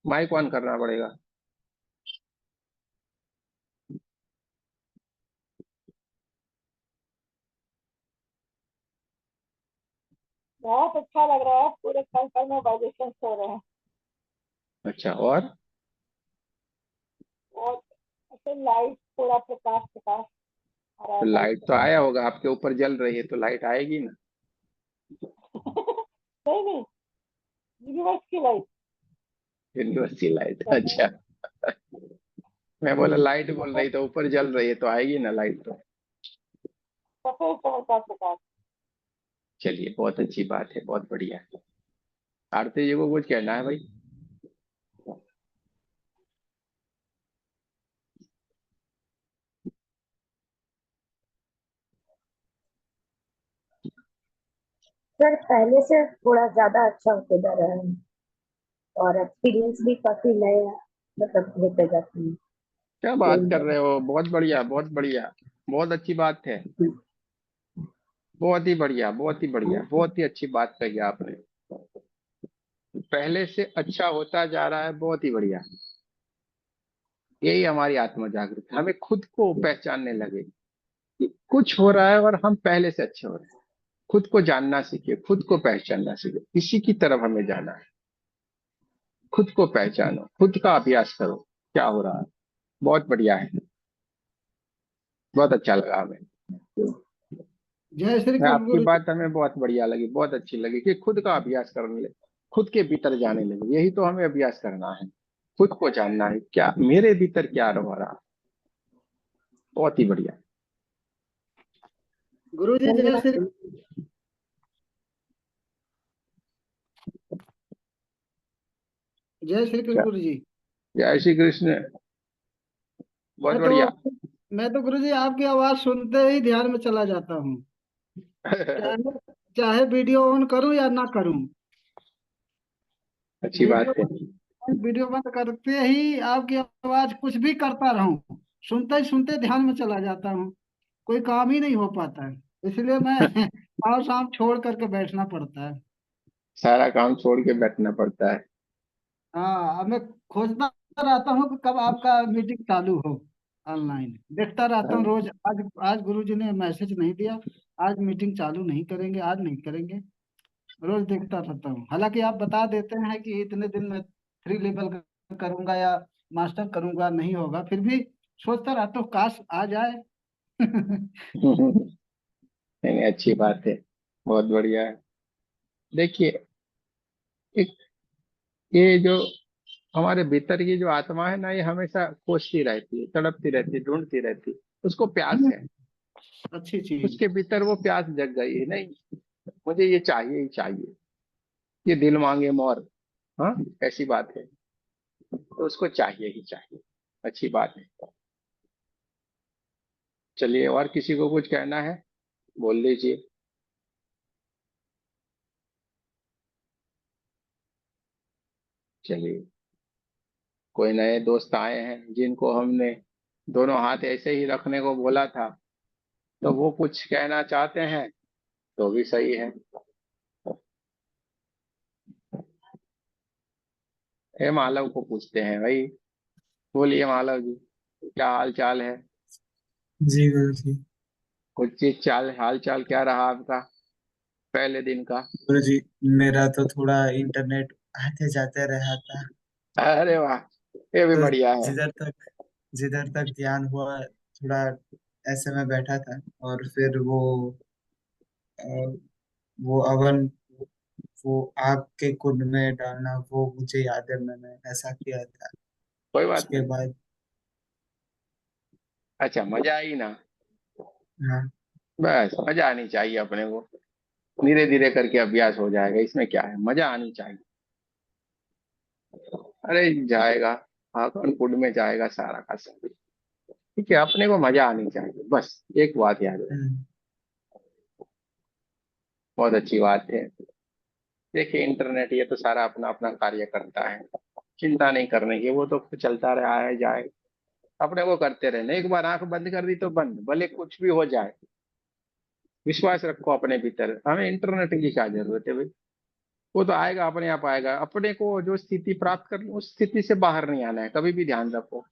Speaker 1: माइक ऑन करना पड़ेगा।
Speaker 5: बहुत अच्छा लग रहा है, पूरे घर में वाइब्रेशन हो रहे हैं।
Speaker 1: अच्छा, और
Speaker 5: और ऐसे लाइट, पूरा प्रकाश प्रकाश आ रहा
Speaker 1: तो
Speaker 5: है लाइट
Speaker 1: लाइट तो आया होगा, आपके ऊपर जल रही है तो लाइट आएगी ना।
Speaker 5: नहीं नहीं, यूनिवर्स की लाइट।
Speaker 1: यूनिवर्सल लाइट, अच्छा। मैं बोला लाइट बोल रही तो ऊपर जल रही है तो आएगी ना लाइट तो।
Speaker 5: सफेद कलर का प्रकाश।
Speaker 1: चलिए, बहुत अच्छी बात है, बहुत बढ़िया है। आरती जी को कुछ कहना है भाई?
Speaker 6: सर पहले से थोड़ा ज्यादा अच्छा होते जा रहा है, और एक्सपीरियंस भी काफी नया मतलब होते जाते हैं।
Speaker 1: क्या बात कर रहे हो, बहुत बढ़िया, बहुत बढ़िया, बहुत अच्छी बात है। बहुत ही बढ़िया, बहुत ही बढ़िया, बहुत ही अच्छी बात कही आपने। पहले से अच्छा होता जा रहा है, बहुत ही बढ़िया। यही हमारी आत्म जागृति, हमें खुद को पहचानने लगे कि कुछ हो रहा है और हम पहले से अच्छे हो रहे हैं। खुद को जानना सीखे, खुद को पहचानना सीखे, इसी की तरफ हमें जाना है। खुद को पहचानो, खुद का अभ्यास करो, क्या हो रहा है। बहुत बढ़िया है, बहुत अच्छा लगा हमें।
Speaker 7: जय श्री
Speaker 1: मैं
Speaker 7: कृष्ण
Speaker 1: आपकी
Speaker 7: गुरु।
Speaker 1: बात हमें बहुत बढ़िया लगी, बहुत अच्छी लगी कि खुद का अभ्यास करने लगे, खुद के भीतर जाने लगे। यही तो हमें अभ्यास करना है, खुद को जानना है, क्या मेरे भीतर क्या हो रहा है। बहुत ही बढ़िया।
Speaker 7: गुरु जी जय श्री जय श्री कृष्ण
Speaker 1: क्या?
Speaker 7: गुरु जी।
Speaker 1: जय श्री कृष्ण। बहुत
Speaker 7: मैं तो
Speaker 1: बढ़िया।
Speaker 7: मैं तो गुरु जी आपकी आवाज सुनते ही ध्यान में चला जाता हूँ, चाहे चाहे वीडियो ऑन करूँ या ना करूँ।
Speaker 1: अच्छी
Speaker 7: वीडियो
Speaker 1: बात है।
Speaker 7: वीडियो बंद करते ही आपकी आवाज, कुछ भी करता रहूं, सुनते ही सुनते ध्यान में चला जाता हूँ। कोई काम ही नहीं हो पाता है, इसलिए मैं और शाम छोड़ करके बैठना पड़ता है।
Speaker 1: सारा काम छोड़ के बैठना पड़ता है।
Speaker 7: हाँ, अब मैं खोजता रहता हूँ कि कब आपका मीटिंग चालू हो। ऑनलाइन देखता रहता हूँ
Speaker 1: हाँ।
Speaker 7: रोज। आज आज गुरुजी ने मैसेज नहीं दिया, आज मीटिंग चालू नहीं करेंगे, आज नहीं करेंगे। रोज देखता रहता हूँ। हालांकि आप बता देते हैं कि इतने दिन में 3 लेवल का करूंगा या मास्टर करूंगा, नहीं होगा, फिर भी सोचता रहता हूँ काश आ जाए।
Speaker 1: नहीं नहीं, अच्छी बात है, बहुत बढ़िया है। देखिए, एक ये जो हमारे भीतर की जो आत्मा है ना, ये हमेशा खोजती रहती है, तड़पती रहती है, ढूंढती रहती है। उसको प्यास है,
Speaker 7: अच्छी चीज।
Speaker 1: उसके भीतर वो प्यास जग गई है, नहीं मुझे ये चाहिए ही चाहिए, ये दिल मांगे मोर। हाँ, ऐसी बात है, तो उसको चाहिए ही चाहिए। अच्छी बात है। चलिए, और किसी को कुछ कहना है, बोल लीजिए। चलिए, कोई नए दोस्त आए हैं जिनको हमने दोनों हाथ ऐसे ही रखने को बोला था, तो वो कुछ कहना चाहते हैं तो भी सही है। हे मालव को पूछते हैं भाई। बोलिए मालव जी, क्या हाल चाल है?
Speaker 8: जी गुरु जी।
Speaker 1: कुछ चीज चाल, हाल चाल क्या रहा आपका पहले दिन का?
Speaker 8: गुरु जी, मेरा तो थोड़ा इंटरनेट आते जाते रहा था।
Speaker 1: अरे वाह, ये भी
Speaker 8: तो
Speaker 1: बढ़िया है।
Speaker 8: जिधर तक जिधर तक ध्यान हुआ, थोड़ा ऐसे में बैठा था, और फिर अ, वो अवन, वो आग के कुंड में डालना, वो मुझे याद है, मैंने ऐसा किया था।
Speaker 1: कोई बात
Speaker 8: उसके
Speaker 1: नहीं।
Speaker 8: बाद
Speaker 1: अच्छा, मजा आई ना?
Speaker 8: हाँ।
Speaker 1: बस मजा आनी चाहिए अपने को। धीरे धीरे करके अभ्यास हो जाएगा, इसमें क्या है, मजा आनी चाहिए। अरे जाएगा, हाँ कुंड में जाएगा सारा का सारा। ठीक है, अपने को मजा आनी चाहिए, बस एक बात याद रहे।
Speaker 8: हम्म।
Speaker 1: बहुत अच्छी बात है। देखिए, इंटरनेट ये तो सारा अपना अपना कार्य करता है, चिंता नहीं करने की, वो तो चलता रहा है जाए। अपने को करते रहने, एक बार आंख बंद कर दी तो बंद, भले कुछ भी हो जाए। विश्वास रखो अपने भीतर, हमें इंटरनेट की क्या जरूरत है भाई। वो तो आएगा, अपने आप आएगा। अपने को जो स्थिति प्राप्त कर, उस स्थिति से बाहर नहीं आना है, कभी भी ध्यान रखो।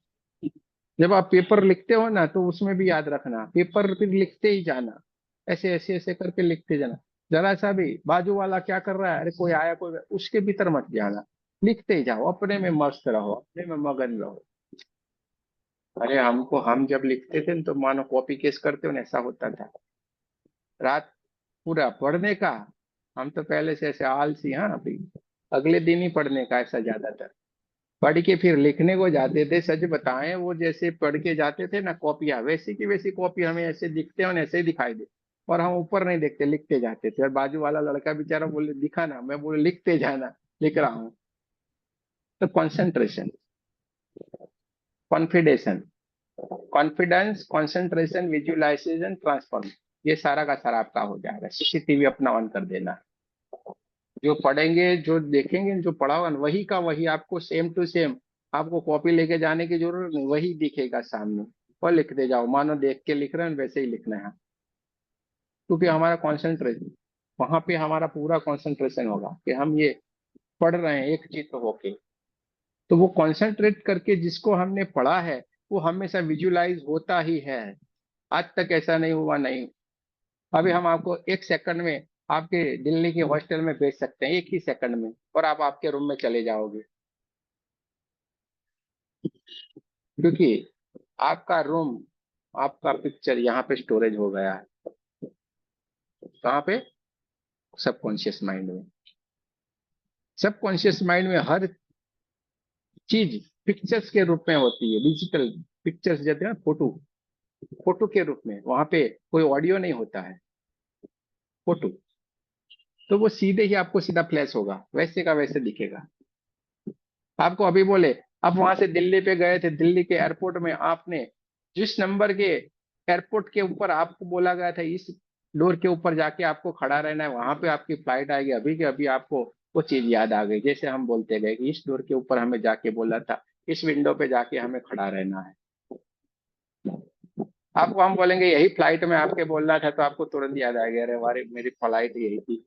Speaker 1: जब आप पेपर लिखते हो ना, तो उसमें भी याद रखना, पेपर फिर लिखते ही जाना, ऐसे ऐसे ऐसे करके लिखते जाना। जरा सा भी बाजू वाला क्या कर रहा है, अरे कोई आया कोई, उसके भीतर मत जाना, लिखते ही जाओ, अपने में मस्त रहो, अपने में मगन रहो। अरे हमको, हम जब लिखते थे न, तो मानो कॉपी केस करते हो न, ऐसा होता था। रात पूरा पढ़ने का, हम तो पहले से ऐसे आलसी, हाँ अभी अगले दिन ही पढ़ने का, ऐसा ज्यादातर पढ़ के फिर लिखने को जाते थे। सच बताएं, वो जैसे पढ़ के जाते थे ना कॉपियां, वैसी की वैसी कॉपी हमें ऐसे दिखते हैं, ऐसे ही दिखाई दे, और हम ऊपर नहीं देखते, लिखते जाते थे। और बाजू वाला लड़का बेचारा बोले दिखा ना, मैं बोले लिखते जाना, लिख रहा हूँ। तो कंसंट्रेशन, कॉन्फिडेशन, कॉन्फिडेंस, कंसंट्रेशन, विजुअलाइजेशन, ट्रांसफॉर्म, ये सारा का सारा आपका हो जाएगा। सीसीटीवी अपना ऑन कर देना। जो पढ़ेंगे, जो देखेंगे, जो पढ़ा होगा न, वही का वही आपको सेम टू सेम, आपको कॉपी लेके जाने की जरूरत नहीं, वही दिखेगा सामने, और लिखते जाओ, मानो देख के लिख रहे हैं वैसे ही लिखना है। क्योंकि हमारा कॉन्सेंट्रेशन वहां पे, हमारा पूरा कॉन्सेंट्रेशन होगा कि हम ये पढ़ रहे हैं एक चित्त होके। तो वो कॉन्सेंट्रेट करके जिसको हमने पढ़ा है, वो हमेशा विजुलाइज होता ही है। आज तक ऐसा नहीं हुआ, नहीं। अभी हम आपको एक सेकंड में आपके दिल्ली के हॉस्टल में भेज सकते हैं, एक ही सेकंड में, और आप आपके रूम में चले जाओगे। क्योंकि आपका रूम, आपका पिक्चर यहाँ पे स्टोरेज हो गया है। कहाँ पे? सबकॉन्शियस माइंड में। सबकॉन्शियस माइंड में हर चीज पिक्चर्स के रूप में होती है, डिजिटल पिक्चर्स जैसे ना, फोटो, फोटो के रूप में। वहां पे कोई ऑडियो नहीं होता है, फोटो। तो वो सीधे ही आपको सीधा फ्लैश होगा, वैसे का वैसे दिखेगा। आपको अभी बोले, आप वहां से दिल्ली पे गए थे, दिल्ली के एयरपोर्ट में आपने जिस नंबर के एयरपोर्ट के ऊपर आपको बोला गया था इस डोर के ऊपर जाके आपको खड़ा रहना है, वहां पे आपकी फ्लाइट आएगी, अभी के अभी आपको वो चीज याद आ गई। जैसे हम बोलते गए कि इस डोर के ऊपर हमें जाके बोला था, इस विंडो पे जाके हमें खड़ा रहना है। आपको हम बोलेंगे यही फ्लाइट में आपके बोलना था, तो आपको तुरंत याद आ गया, अरे वारे मेरी फ्लाइट यही थी।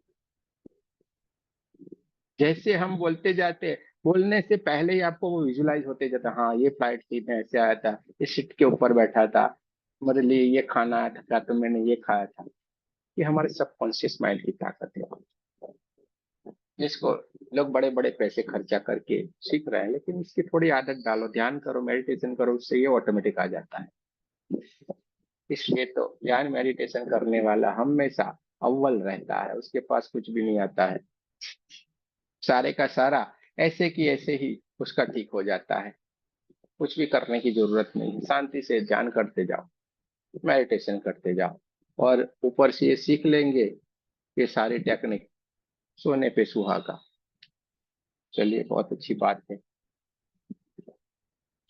Speaker 1: जैसे हम बोलते जाते, बोलने से पहले ही आपको वो विजुलाइज होते जाता, हाँ ये फ्लाइट थी, मैं ऐसे आया था, इस सीट के ऊपर बैठा था, मेरे लिए ये खाना आया था तो मैंने ये खाया था। ये हमारे सबकॉन्शियस माइंड की ताकत है, जिसको लोग बड़े बड़े पैसे खर्चा करके सीख रहे हैं। लेकिन इसकी थोड़ी आदत डालो, ध्यान करो, मेडिटेशन करो, उससे ये ऑटोमेटिक आ जाता है। इसलिए तो ध्यान मेडिटेशन करने वाला हमेशा अव्वल रहता है, उसके पास कुछ भी नहीं आता है, सारे का सारा ऐसे की ऐसे ही उसका ठीक हो जाता है। कुछ भी करने की जरूरत नहीं है, शांति से ध्यान करते जाओ, मेडिटेशन करते जाओ, और ऊपर से ये सीख लेंगे ये सारी टेक्निक, सोने पे सुहागा। चलिए, बहुत अच्छी बात है।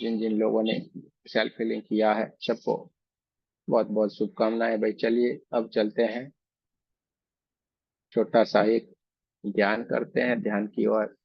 Speaker 1: जिन जिन लोगों ने सेल्फ हीलिंग किया है, सबको बहुत बहुत शुभकामनाएं भाई। चलिए अब चलते हैं, छोटा सा एक ध्यान करते हैं, ध्यान की ओर